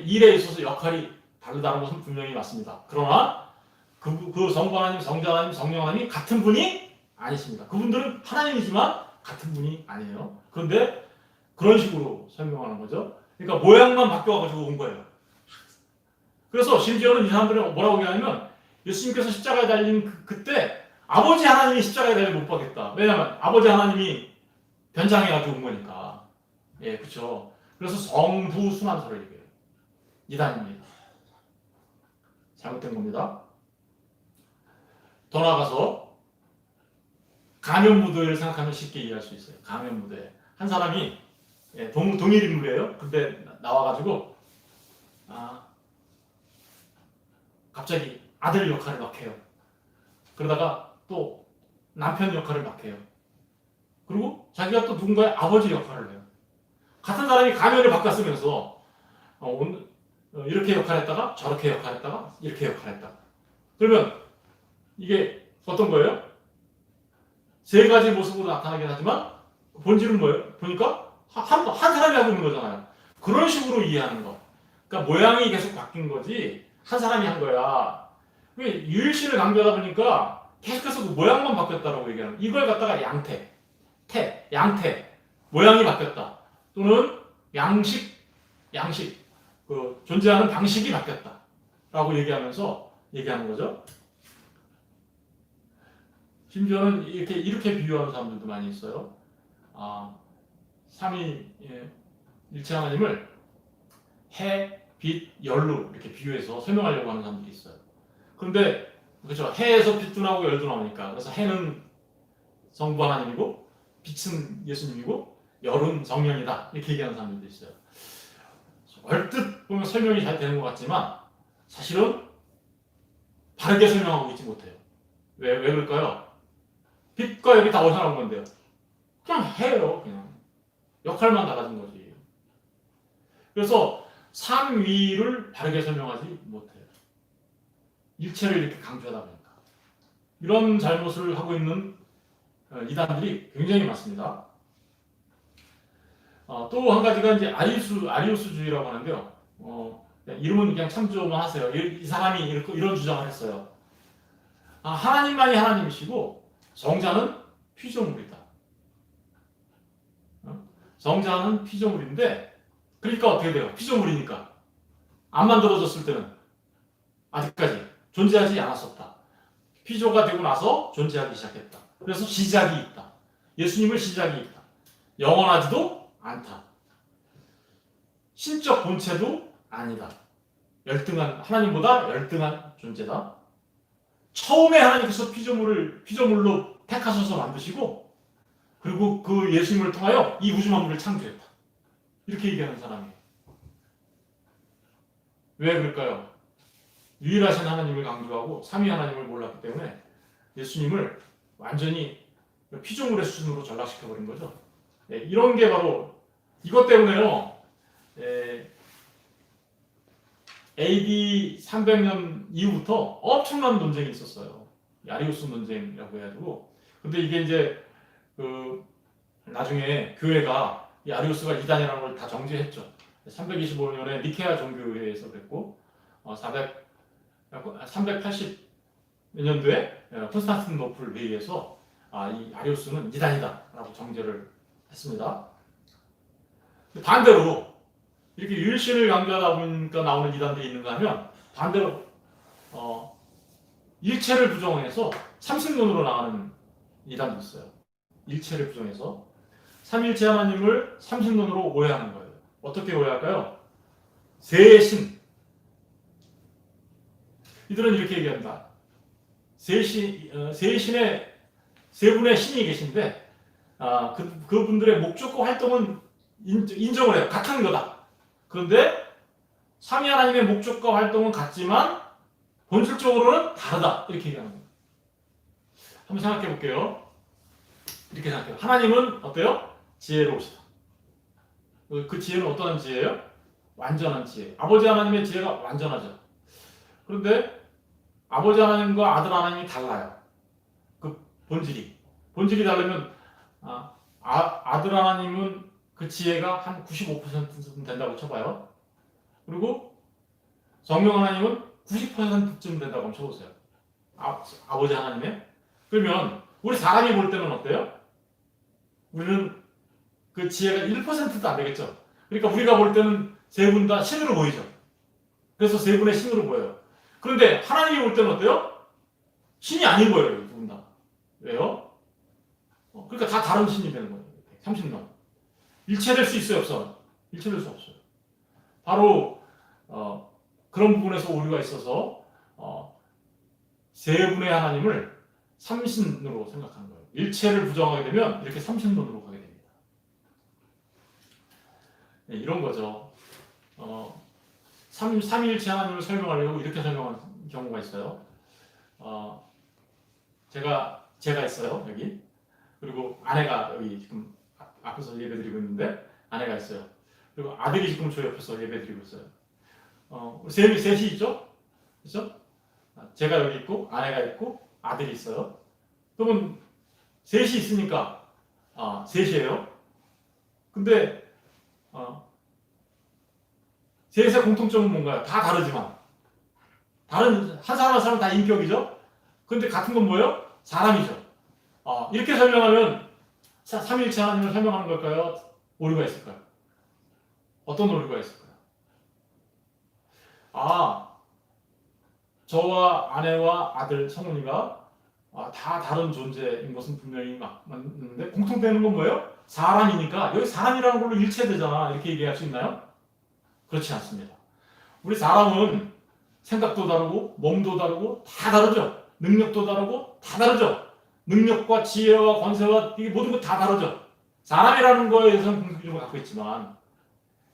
일에 있어서 역할이 다르다는 것은 분명히 맞습니다. 그러나 그 성부 하나님, 성자 하나님, 성령 하나님이 같은 분이 아니십니다. 그분들은 하나님이지만 같은 분이 아니에요. 그런데 그런 식으로 설명하는 거죠. 그러니까 모양만 바뀌어가지고 온 거예요. 그래서 심지어는 이 사람들은 뭐라고 얘기하냐면 예수님께서 십자가에 달린 그때 아버지 하나님이 십자가에 달려 못 박겠다. 왜냐하면 아버지 하나님이 변장해가지고 온 거니까. 그렇죠. 그래서 성부 순환설을 얘기해요. 이단입니다. 잘못된 겁니다. 더 나아가서 가면무도회를 생각하면 쉽게 이해할 수 있어요. 가면무도회. 한 사람이 동일 인물이에요. 근데 나와가지고 갑자기 아들 역할을 막 해요. 그러다가 또 남편 역할을 막 해요. 그리고 자기가 또 누군가의 아버지 역할을 해요. 같은 사람이 가면을 바꿨으면서 이렇게 역할했다가 저렇게 역할했다가 이렇게 역할했다가 그러면 이게 어떤 거예요? 세 가지 모습으로 나타나긴 하지만 본질은 뭐예요? 보니까 한 사람이 하고 있는 거잖아요. 그런 식으로 이해하는 거. 그러니까 모양이 계속 바뀐 거지 한 사람이 한 거야. 유일신을 강조하다 보니까 계속해서 그 모양만 바뀌었다라고 얘기하는 거예요. 이걸 갖다가 양태, 모양이 바뀌었다. 또는 양식, 그 존재하는 방식이 바뀌었다라고 얘기하는 거죠. 심지어는 이렇게 비유하는 사람들도 많이 있어요. 삼위일체 하나님을 해, 빛, 열로 이렇게 비유해서 설명하려고 하는 사람들이 있어요. 그런데 그렇죠. 해에서 빛도 나오고 열도 나오니까 그래서 해는 성부 하나님이고 빛은 예수님이고 열은 성령이다 이렇게 얘기하는 사람들도 있어요. 얼뜻 보면 설명이 잘 되는 것 같지만 사실은 바르게 설명하고 있지 못해요. 왜 그럴까요? 빛과 열이 다 어디서 나온 건데요? 그냥 해요. 그냥 역할만 달라진 거지. 그래서 삼위를 바르게 설명하지 못해요. 일체를 이렇게 강조하다 보니까 이런 잘못을 하고 있는 이단들이 굉장히 많습니다. 또 한 가지가 이제 아리우스주의라고 하는데요. 이름은 그냥 참조만 하세요. 이 사람이 이런 주장을 했어요. 하나님만이 하나님이시고 성자는 피조물이다. 성자는 피조물인데 그러니까 어떻게 돼요? 피조물이니까 안 만들어졌을 때는 아직까지 존재하지 않았었다. 피조가 되고 나서 존재하기 시작했다. 그래서 시작이 있다. 예수님은 시작이 있다. 영원하지도 않다. 신적 본체도 아니다. 하나님보다 열등한 존재다. 처음에 하나님께서 피조물로 택하셔서 만드시고 그리고 그 예수님을 통하여 이 우주 만물을 창조했다. 이렇게 얘기하는 사람이에요. 왜 그럴까요? 유일하신 하나님을 강조하고 삼위 하나님을 몰랐기 때문에 예수님을 완전히 피조물의 수준으로 전락시켜버린 거죠. 네, 이런 게 바로 이것 때문에요. AD 300년 이후부터 엄청난 논쟁이 있었어요. 아리우스 논쟁이라고 해가지고. 근데 이게 이제 그 나중에 교회가 이 아리우스가 이단이라는 걸 다 정죄했죠. 325년에 니케아 종교회에서 그랬고 380년도에 콘스탄티노플 회의에서 이 아리우스는 이단이다라고 정죄를 했습니다. 반대로 이렇게 유일신을 강조하다 보니까 나오는 이단들이 있는가 하면 반대로 일체를 부정해서 삼신론으로 나가는 이단도 있어요. 일체를 부정해서 삼일체 하나님을 삼신론으로 오해하는 거예요. 어떻게 오해할까요? 세신. 이들은 이렇게 얘기합니다. 세신의 세 분의 신이 계신데 그분들의 목적과 활동은 인정을 해요. 같은 거다. 그런데 삼위 하나님의 목적과 활동은 같지만 본질적으로는 다르다. 이렇게 얘기하는 거예요. 한번 생각해 볼게요. 이렇게 생각해요. 하나님은 어때요? 지혜로우시다. 그 지혜는 어떤 지혜예요? 완전한 지혜. 아버지 하나님의 지혜가 완전하죠. 그런데 아버지 하나님과 아들 하나님이 달라요. 그 본질이 다르면 아들 하나님은 그 지혜가 한 95%쯤 된다고 쳐봐요. 그리고 성령 하나님은 90%쯤 된다고 한번 쳐보세요. 아버지 하나님의. 그러면 우리 사람이 볼 때는 어때요? 우리는 그 지혜가 1%도 안 되겠죠. 그러니까 우리가 볼 때는 세 분 다 신으로 보이죠. 그래서 세 분의 신으로 보여요. 그런데 하나님이 볼 때는 어때요? 신이 아닌 거예요. 두 분 다. 왜요? 그러니까 다 다른 신이 되는 거예요. 삼신론. 일체될 수 있어요? 없어요? 일체될 수 없어요. 바로 그런 부분에서 오류가 있어서 세 분의 하나님을 삼신으로 생각하는 거예요. 일체를 부정하게 되면 이렇게 삼신론으로 가게 됩니다. 네, 이런 거죠. 삼위일체 하나님을 설명하려고 이렇게 설명하는 경우가 있어요. 제가 있어요, 여기. 그리고 아내가 여기 지금 앞에서 예배드리고 있는데 아내가 있어요. 그리고 아들이 지금 저 옆에서 예배드리고 있어요. 셋이 있죠? 그렇죠? 제가 여기 있고 아내가 있고 아들이 있어요. 그러면 셋이 있으니까 셋이에요. 근데 셋의 공통점은 뭔가요? 다 다르지만 다른 한 사람 한 사람 다 인격이죠. 근데 같은 건 뭐예요? 사람이죠. 이렇게 설명하면 삼일체 하나님을 설명하는 걸까요? 오류가 있을까요? 어떤 오류가 있을까요? 저와 아내와 아들 성훈이가 다 다른 존재인 것은 분명히 맞는데 공통되는 건 뭐예요? 사람이니까 여기 사람이라는 걸로 일체되잖아. 이렇게 얘기할 수 있나요? 그렇지 않습니다. 우리 사람은 생각도 다르고 몸도 다르고 다 다르죠. 능력도 다르고 다 다르죠. 능력과 지혜와 권세와 이게 모든 것 다 다르죠. 사람이라는 거에 대해서는 공통점을 갖고 있지만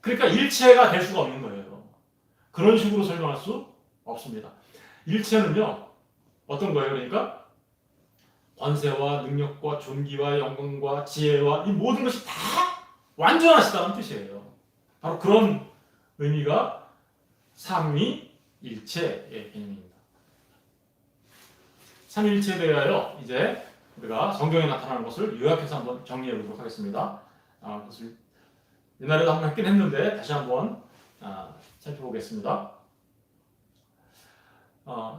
그러니까 일체가 될 수가 없는 거예요. 그런 식으로 설명할 수 없습니다. 일체는요 어떤 거예요? 그러니까 권세와 능력과 존귀와 영광과 지혜와 이 모든 것이 다 완전하시다는 뜻이에요. 바로 그런 의미가 삼위일체의 개념입니다. 삼위일체에 대하여 이제 우리가 성경에 나타나는 것을 요약해서 한번 정리해 보도록 하겠습니다. 그것을 옛날에도 한번 했긴 했는데 다시 한번 살펴보겠습니다.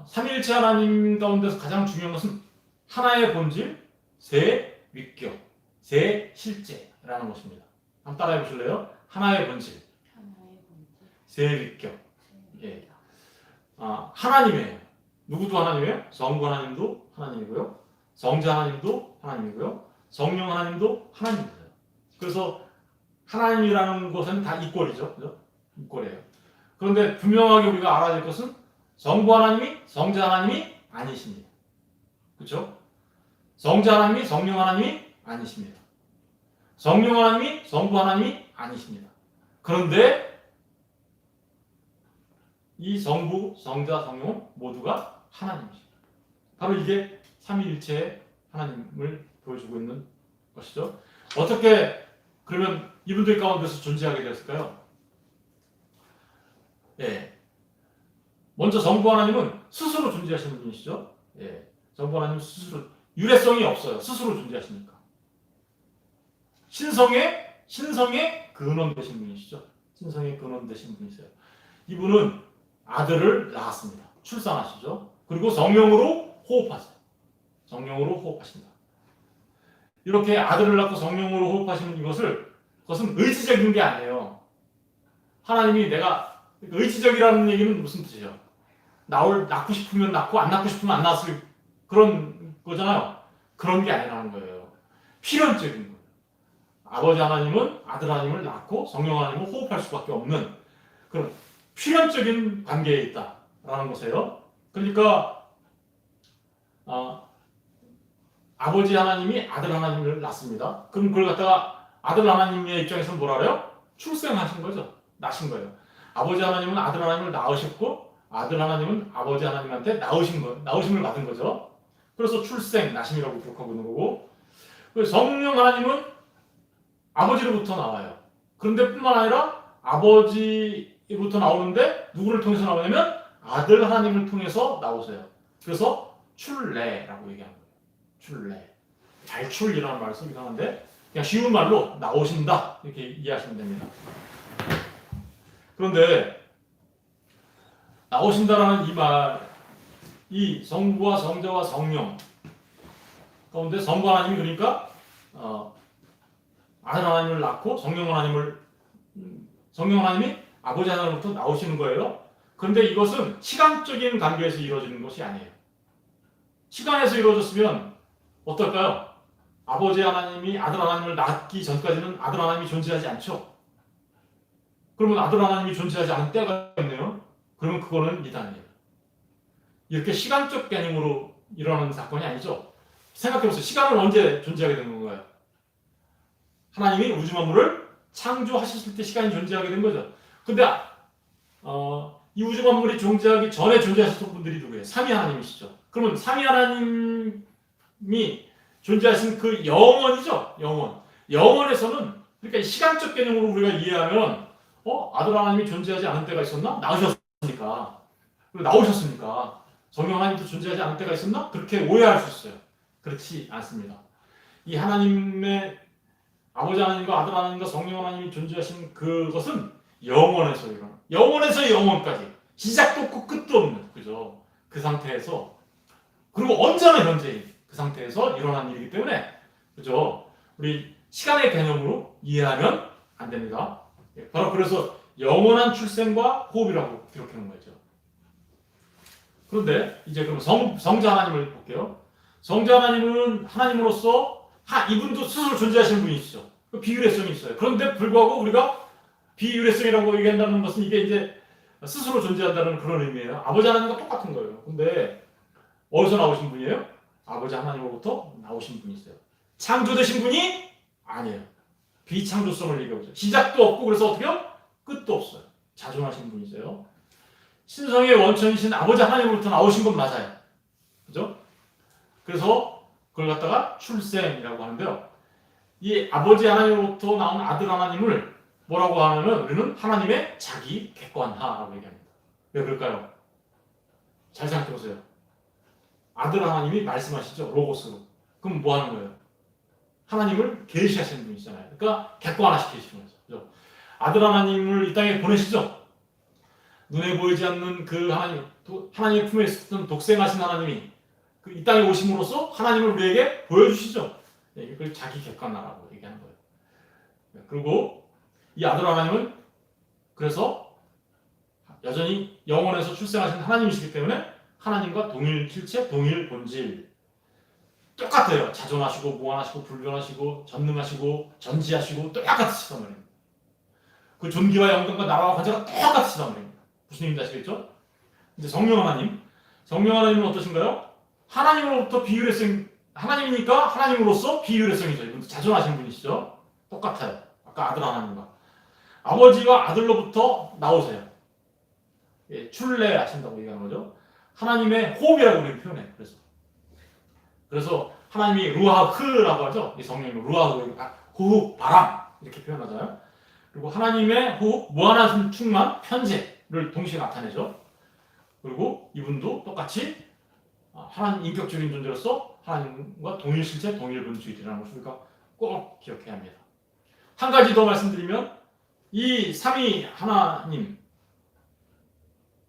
삼위일체 하나님 가운데서 가장 중요한 것은 하나의 본질, 세 위격, 세 실제라는 것입니다. 한번 따라해 보실래요? 하나의 본질, 세 위격. 예. 하나님이에요. 누구도 하나님이에요? 성부 하나님도 하나님이고요. 성자 하나님도 하나님이고요. 성령 하나님도 하나님이에요. 그래서 하나님이라는 것은 다 이꼴이죠. 그죠? 이꼴이에요. 그런데 분명하게 우리가 알아야 될 것은 성부 하나님이 성자 하나님이 아니십니다. 그렇죠? 성자 하나님이 성령 하나님이 아니십니다. 성령 하나님이 성부 하나님이 아니십니다. 그런데 이 성부, 성자, 성령은 모두가 하나님이십니다. 바로 이게 삼위일체의 하나님을 보여주고 있는 것이죠. 어떻게 그러면 이분들 가운데서 존재하게 되었을까요? 예. 먼저 성부 하나님은 스스로 존재하시는 분이시죠. 예. 성부 하나님은 스스로 유래성이 없어요. 스스로 존재하시니까. 신성의 근원 되신 분이시죠. 신성의 근원 되신 분이세요. 이분은 아들을 낳았습니다. 출산하시죠. 그리고 성령으로 호흡하세요. 성령으로 호흡하신다. 이렇게 아들을 낳고 성령으로 호흡하시는 그것은 의지적인 게 아니에요. 하나님이 내가 의지적이라는 얘기는 무슨 뜻이에요? 낳고 싶으면 낳고 안 낳고 싶으면 안 낳았을 그런 거잖아요. 그런 게 아니라는 거예요. 필연적인 거예요. 아버지 하나님은 아들 하나님을 낳고 성령 하나님을 호흡할 수밖에 없는 그런 필연적인 관계에 있다라는 것이에요. 그러니까 아버지 하나님이 아들 하나님을 낳습니다. 그럼 그걸 갖다가 아들 하나님의 입장에서는 뭐라 그래요? 출생하신 거죠. 낳으신 거예요. 아버지 하나님은 아들 하나님을 낳으셨고 아들 하나님은 아버지 하나님한테 낳으심을 받은 거죠. 그래서 출생, 낳으심이라고 기록하고 있는 거고 성령 하나님은 아버지로부터 나와요. 그런데 뿐만 아니라 아버지로부터 나오는데 누구를 통해서 나오냐면 아들 하나님을 통해서 나오세요. 그래서 출래라고 얘기하는 거예요. 출래. 발출이라는 말을 쓰기도 하는데 그냥 쉬운 말로 나오신다 이렇게 이해하시면 됩니다. 그런데 나오신다라는 이 말, 이 성부와 성자와 성령 가운데 성부 하나님이 그러니까 아들 하나님을 낳고 성령 하나님이 아버지 하나님으로부터 나오시는 거예요. 그런데 이것은 시간적인 관계에서 이루어지는 것이 아니에요. 시간에서 이루어졌으면 어떨까요? 아버지 하나님이 아들 하나님을 낳기 전까지는 아들 하나님이 존재하지 않죠. 그러면 아들 하나님이 존재하지 않은 때가 있네요. 그러면 그거는 이단이에요. 이렇게 시간적 개념으로 일어나는 사건이 아니죠. 생각해보세요. 시간은 언제 존재하게 된 건가요? 하나님이 우주 만물을 창조하셨을 때 시간이 존재하게 된 거죠. 근데 이 우주 만물이 존재하기 전에 존재하셨던 분들이 누구예요? 삼위 하나님이시죠. 그러면 삼위 하나님이 존재하신 그 영원이죠. 영원에서는 그러니까 시간적 개념으로 우리가 이해하면 아들 하나님이 존재하지 않은 때가 있었나? 나오셨으니까 성령 하나님도 존재하지 않은 때가 있었나? 그렇게 오해할 수 있어요. 그렇지 않습니다. 이 하나님의 아버지 하나님과 아들 하나님과 성령 하나님이 존재하신 그것은 영원에서 영원까지 시작도 없고 끝도 없는 그죠? 그 상태에서 그리고 언제나 현재인 그 상태에서 일어난 일이기 때문에 그죠? 우리 시간의 개념으로 이해하면 안 됩니다. 바로 그래서 영원한 출생과 호흡이라고 기록하는 거죠. 그런데 이제 그럼 성자 하나님을 볼게요. 성자 하나님은 하나님으로서 이분도 스스로 존재하시는 분이시죠. 그 비유래성이 있어요. 그런데 불구하고 우리가 비유래성이라고 얘기한다는 것은 이게 이제 스스로 존재한다는 그런 의미예요. 아버지 하나님과 똑같은 거예요. 근데 어디서 나오신 분이에요? 아버지 하나님으로부터 나오신 분이세요. 창조되신 분이 아니에요. 비창조성을 얘기하고 있어요. 시작도 없고 그래서 어떻게 해요? 끝도 없어요. 자존하신 분이세요. 신성의 원천이신 아버지 하나님으로부터 나오신 건 맞아요. 그죠? 그래서 그걸 갖다가 출생이라고 하는데요. 이 아버지 하나님으로부터 나온 아들 하나님을 뭐라고 하냐면 우리는 하나님의 자기 객관화라고 얘기합니다. 왜 그럴까요? 잘 생각해 보세요. 아들 하나님이 말씀하시죠. 로고스로. 그럼 뭐 하는 거예요? 하나님을 계시하시는 분이잖아요. 그러니까 객관화시키시는 거죠. 그죠? 아들 하나님을 이 땅에 보내시죠. 눈에 보이지 않는 그 하나님의 품에 있었던 독생하신 하나님이 이 땅에 오심으로써 하나님을 우리에게 보여주시죠. 이걸 자기 객관화라고 얘기하는 거예요. 그리고 이 아들 하나님은 그래서 여전히 영원에서 출생하신 하나님이시기 때문에 하나님과 동일 실체, 동일 본질 똑같아요. 자존하시고 무한하시고 불변하시고 전능하시고 전지하시고 똑같으시단 말입니다. 그 존귀와 영광과 나라와 관계가 똑같으시단 말입니다. 무슨 얘기인지 아시겠죠? 이제 성령 하나님은 어떠신가요? 하나님으로부터 비유래성, 하나님이니까 하나님으로서 비유래성이죠. 이분도 자존하신 분이시죠. 똑같아요. 아까 아들 하나님과 아버지와 아들로부터 나오세요. 예, 출래하신다고 얘기하는 거죠. 하나님의 호흡이라고 우리는 표현해요. 그래서 하나님이 루아흐라고 하죠. 이 성령님 루아흐, 호흡, 바람 이렇게 표현하잖아요. 그리고 하나님의 호흡, 무한한 충만, 편재를 동시에 나타내죠. 그리고 이분도 똑같이 하나님 인격적인 존재로서 하나님과 동일 실체, 동일 분주이라는 것을 우리가 꼭 기억해야 합니다. 한 가지 더 말씀드리면 이 삼위 하나님,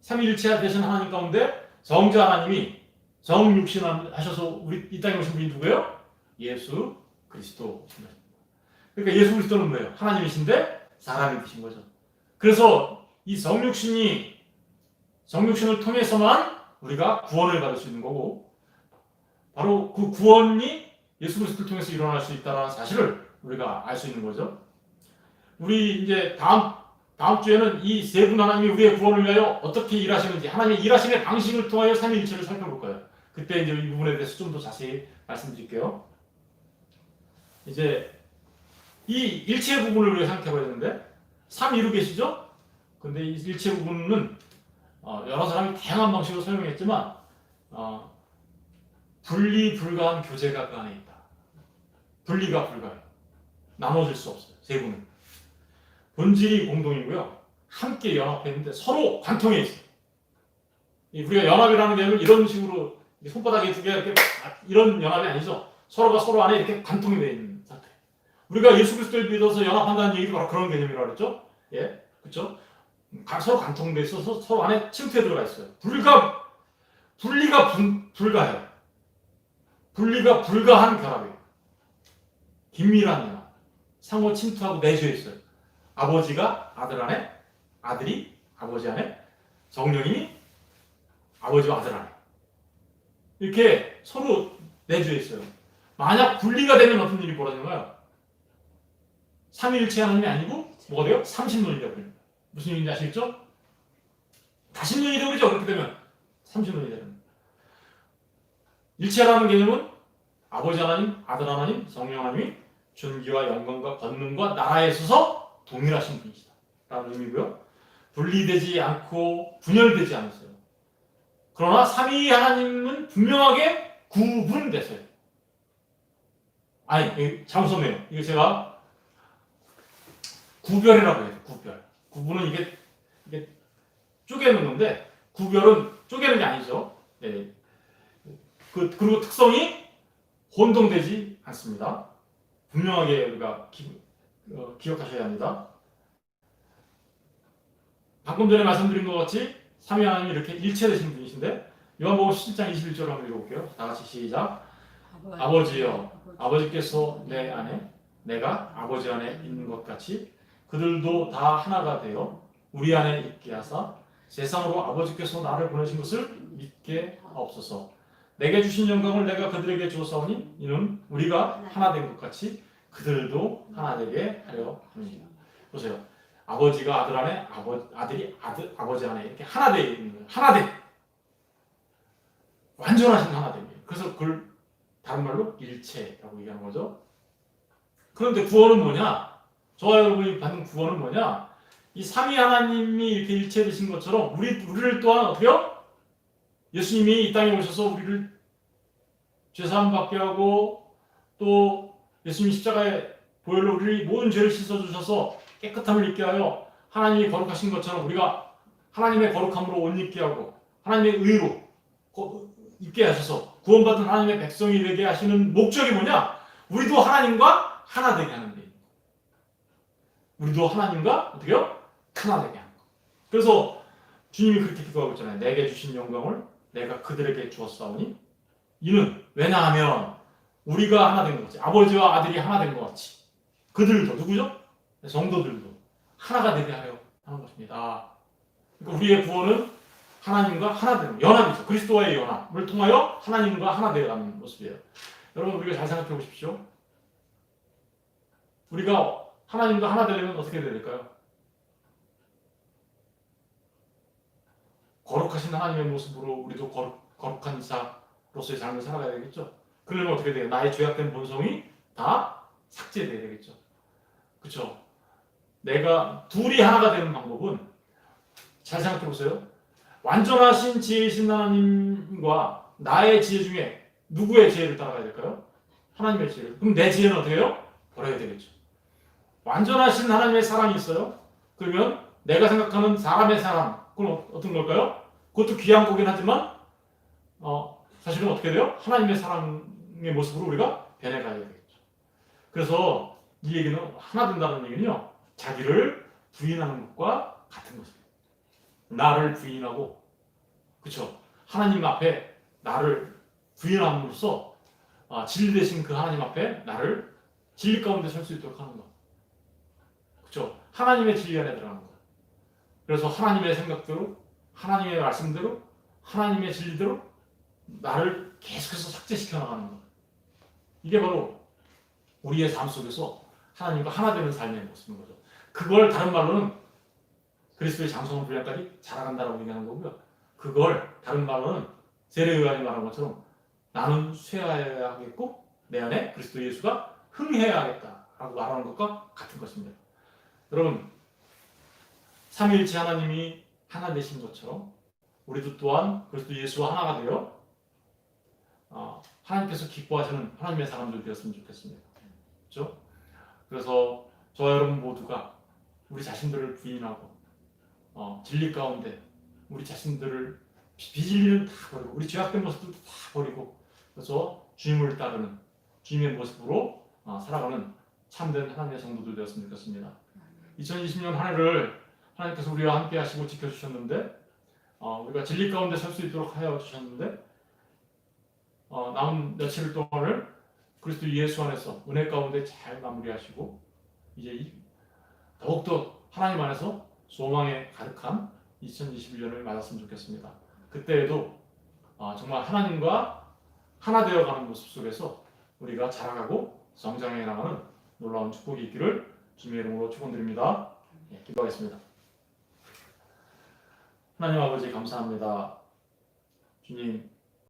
삼위일체 되신 하나님 가운데 정자 하나님이 정육신하셔서 우리 이 땅에 오신 분이 누구예요? 예수 그리스도십니다. 그러니까 예수 그리스도는 뭐예요? 하나님이신데 사람이 되신 거죠. 그래서 이 정육신을 통해서만 우리가 구원을 받을 수 있는 거고, 바로 그 구원이 예수 그리스도를 통해서 일어날 수 있다는 사실을 우리가 알 수 있는 거죠. 우리 이제 다음 주에는 이 세 분 하나님이 우리의 구원을 위하여 어떻게 일하시는지, 하나님의 일하심의 방식을 통하여 삼위일체를 살펴볼 거예요. 그때 이제 이 부분에 대해서 좀 더 자세히 말씀드릴게요. 이제 이 일체 부분을 우리가 생각해 봐야 되는데, 삼위로 계시죠? 근데 이 일체 부분은 여러 사람이 다양한 방식으로 설명했지만 분리 불가한 교제가 그 안에 있다. 분리가 불가해요. 나눠질 수 없어요. 세 분은 본질이 공동이고요. 함께 연합해 있는데 서로 관통해 있어요. 우리가 연합이라는 게 이런 식으로 손바닥에 두 개 이렇게 이런 연합이 아니죠. 서로가 서로 안에 이렇게 관통이 되어 있는 상태. 우리가 예수 그리스도를 믿어서 연합한다는 얘기도 바로 그런 개념이라고 그랬죠. 예, 그렇죠. 서로 관통돼 있어서 서로 안에 침투해 들어가 있어요. 분리가 불가해요. 분리가 불가한 결합이에요. 긴밀한 연합. 상호 침투하고 내주해 있어요. 아버지가 아들 안에, 아들이 아버지 안에, 성령이 아버지와 아들 안에. 이렇게 서로 내주해 있어요. 만약 분리가 되면 어떤 일이 벌어지는가요? 삼위일체 하나님이 아니고 뭐가 돼요? 삼신론이 되어버립니다. 무슨 얘기인지 아시겠죠? 다신론이 되어버리죠. 그렇게 되면 삼신론이 되는. 일체라는 개념은 아버지 하나님, 아들 하나님, 성령 하나님이 존귀와 영광과 권능과 나라에 있어서 동일하신 분이시다 라는 의미고요. 분리되지 않고 분열되지 않으세요. 그러나 삼위 하나님은 분명하게 구분됐어요. 아니, 잘못 썼네요. 이거 제가 구별이라고 해요. 구별. 구분은 이게 쪼개는 건데, 구별은 쪼개는 게 아니죠. 네. 그리고 특성이 혼동되지 않습니다. 분명하게 우리가 기억하셔야 합니다. 방금 전에 말씀드린 것 같이 삼위 하나님이 이렇게 일체되신 분이신데, 요한복음 17장 21절을 한번 읽어볼게요. 다 같이 시작. 아버지여, 아버지께서 내 안에, 내가 아버지 안에 있는 것 같이 그들도 다 하나가 되어 우리 안에 있게 하사 세상으로 아버지께서 나를 보내신 것을 믿게 하옵소서. 내게 주신 영광을 내가 그들에게 주었사오니 이는 우리가 하나 된 것 같이 그들도 하나 되게 하려 합니다. 보세요. 아버지가 아들 안에, 아들이 아버지 안에 이렇게 하나 되어 있는 거예요. 하나 돼. 완전하신 하나 됩니다. 그래서 그걸 다른 말로 일체라고 얘기하는 거죠. 그런데 구원은 뭐냐? 저와 여러분이 받는 구원은 뭐냐? 이 삼위 하나님이 이렇게 일체되신 것처럼 우리를 또한 어떻게요? 예수님이 이 땅에 오셔서 우리를 죄사함 받게 하고, 또 예수님이 십자가에 보혈로 우리 모든 죄를 씻어주셔서 깨끗함을 입게 하여 하나님이 거룩하신 것처럼 우리가 하나님의 거룩함으로 옷 입게 하고 하나님의 의로 입게 하셔서 구원받은 하나님의 백성이 되게 하시는 목적이 뭐냐? 우리도 하나님과 하나 되게 하는 데. 우리도 하나님과 어떻게요? 하나 되게 하는 거. 그래서 주님이 그렇게 기도하고 있잖아요. 내게 주신 영광을 내가 그들에게 주었사오니 이는 왜냐하면 우리가 하나 된 것 같이, 아버지와 아들이 하나 된 것 같이 그들도 누구죠? 성도들도 하나가 되게 하려 하는 것입니다. 그러니까 우리의 구원은 하나님과 하나 되는 연합이죠. 그리스도와의 연합을 통하여 하나님과 하나 되어가는 모습이에요. 여러분, 우리가 잘 생각해 보십시오. 우리가 하나님과 하나 되려면 어떻게 해야 될까요? 거룩하신 하나님의 모습으로 우리도 거룩한 자로서의 삶을 살아가야 되겠죠. 그러려면 어떻게 돼요? 나의 죄악된 본성이 다 삭제돼야 되겠죠. 그쵸? 내가 둘이 하나가 되는 방법은 잘 생각해 보세요. 완전하신 지혜이신 하나님과 나의 지혜 중에 누구의 지혜를 따라가야 될까요? 하나님의 지혜를. 그럼 내 지혜는 어떻게 해요? 버려야 되겠죠. 완전하신 하나님의 사랑이 있어요. 그러면 내가 생각하는 사람의 사랑, 그건 어떤 걸까요? 그것도 귀한 거긴 하지만 사실은 어떻게 돼요? 하나님의 사랑의 모습으로 우리가 변해가야 되겠죠. 그래서 이 얘기는 하나 된다는 얘기는요. 자기를 부인하는 것과 같은 것입니다. 나를 부인하고, 그렇죠? 하나님 앞에 나를 부인함으로써 진리 되신 그 하나님 앞에 나를 진리 가운데 설 수 있도록 하는 것. 그렇죠? 하나님의 진리 안에 들어가는 것. 그래서 하나님의 생각대로, 하나님의 말씀대로, 하나님의 진리대로 나를 계속해서 삭제시켜 나가는 것. 이게 바로 우리의 삶 속에서 하나님과 하나 되는 삶의 모습인 거죠. 그걸 다른 말로는 그리스도의 장성한 분량까지 자라간다라고 얘기하는 거고요. 그걸 다른 말로는 세례요한이 말한 것처럼 나는 쇠하여야 하겠고 내 안에 그리스도 예수가 흥해야 하겠다라고 말하는 것과 같은 것입니다. 여러분, 삼위일체 하나님이 하나 되신 것처럼 우리도 또한 그리스도 예수와 하나가 되어 하나님께서 기뻐하시는 하나님의 사람들 되었으면 좋겠습니다. 그렇죠? 그래서 저와 여러분 모두가 우리 자신들을 부인하고 진리 가운데 우리 자신들을 비진리는 다 버리고 우리 죄악된 모습도 다 버리고 그래서 주님을 따르는 주님의 모습으로 살아가는 참된 하나님의 성도들 되었으면 좋겠습니다. 2020년 한 해를 하나님께서 우리와 함께 하시고 지켜주셨는데 우리가 진리 가운데 설 수 있도록 하여 주셨는데 남은 며칠 동안을 그리스도 예수 안에서 은혜 가운데 잘 마무리하시고 이제 더욱더 하나님 안에서 소망에 가득한 2021년을 맞았으면 좋겠습니다. 그때에도 정말 하나님과 하나 되어가는 모습 속에서 우리가 자라가고 성장해 나가는 놀라운 축복이 있기를 주님의 이름으로 축원드립니다. 기도하겠습니다. 하나님 아버지 감사합니다. 주님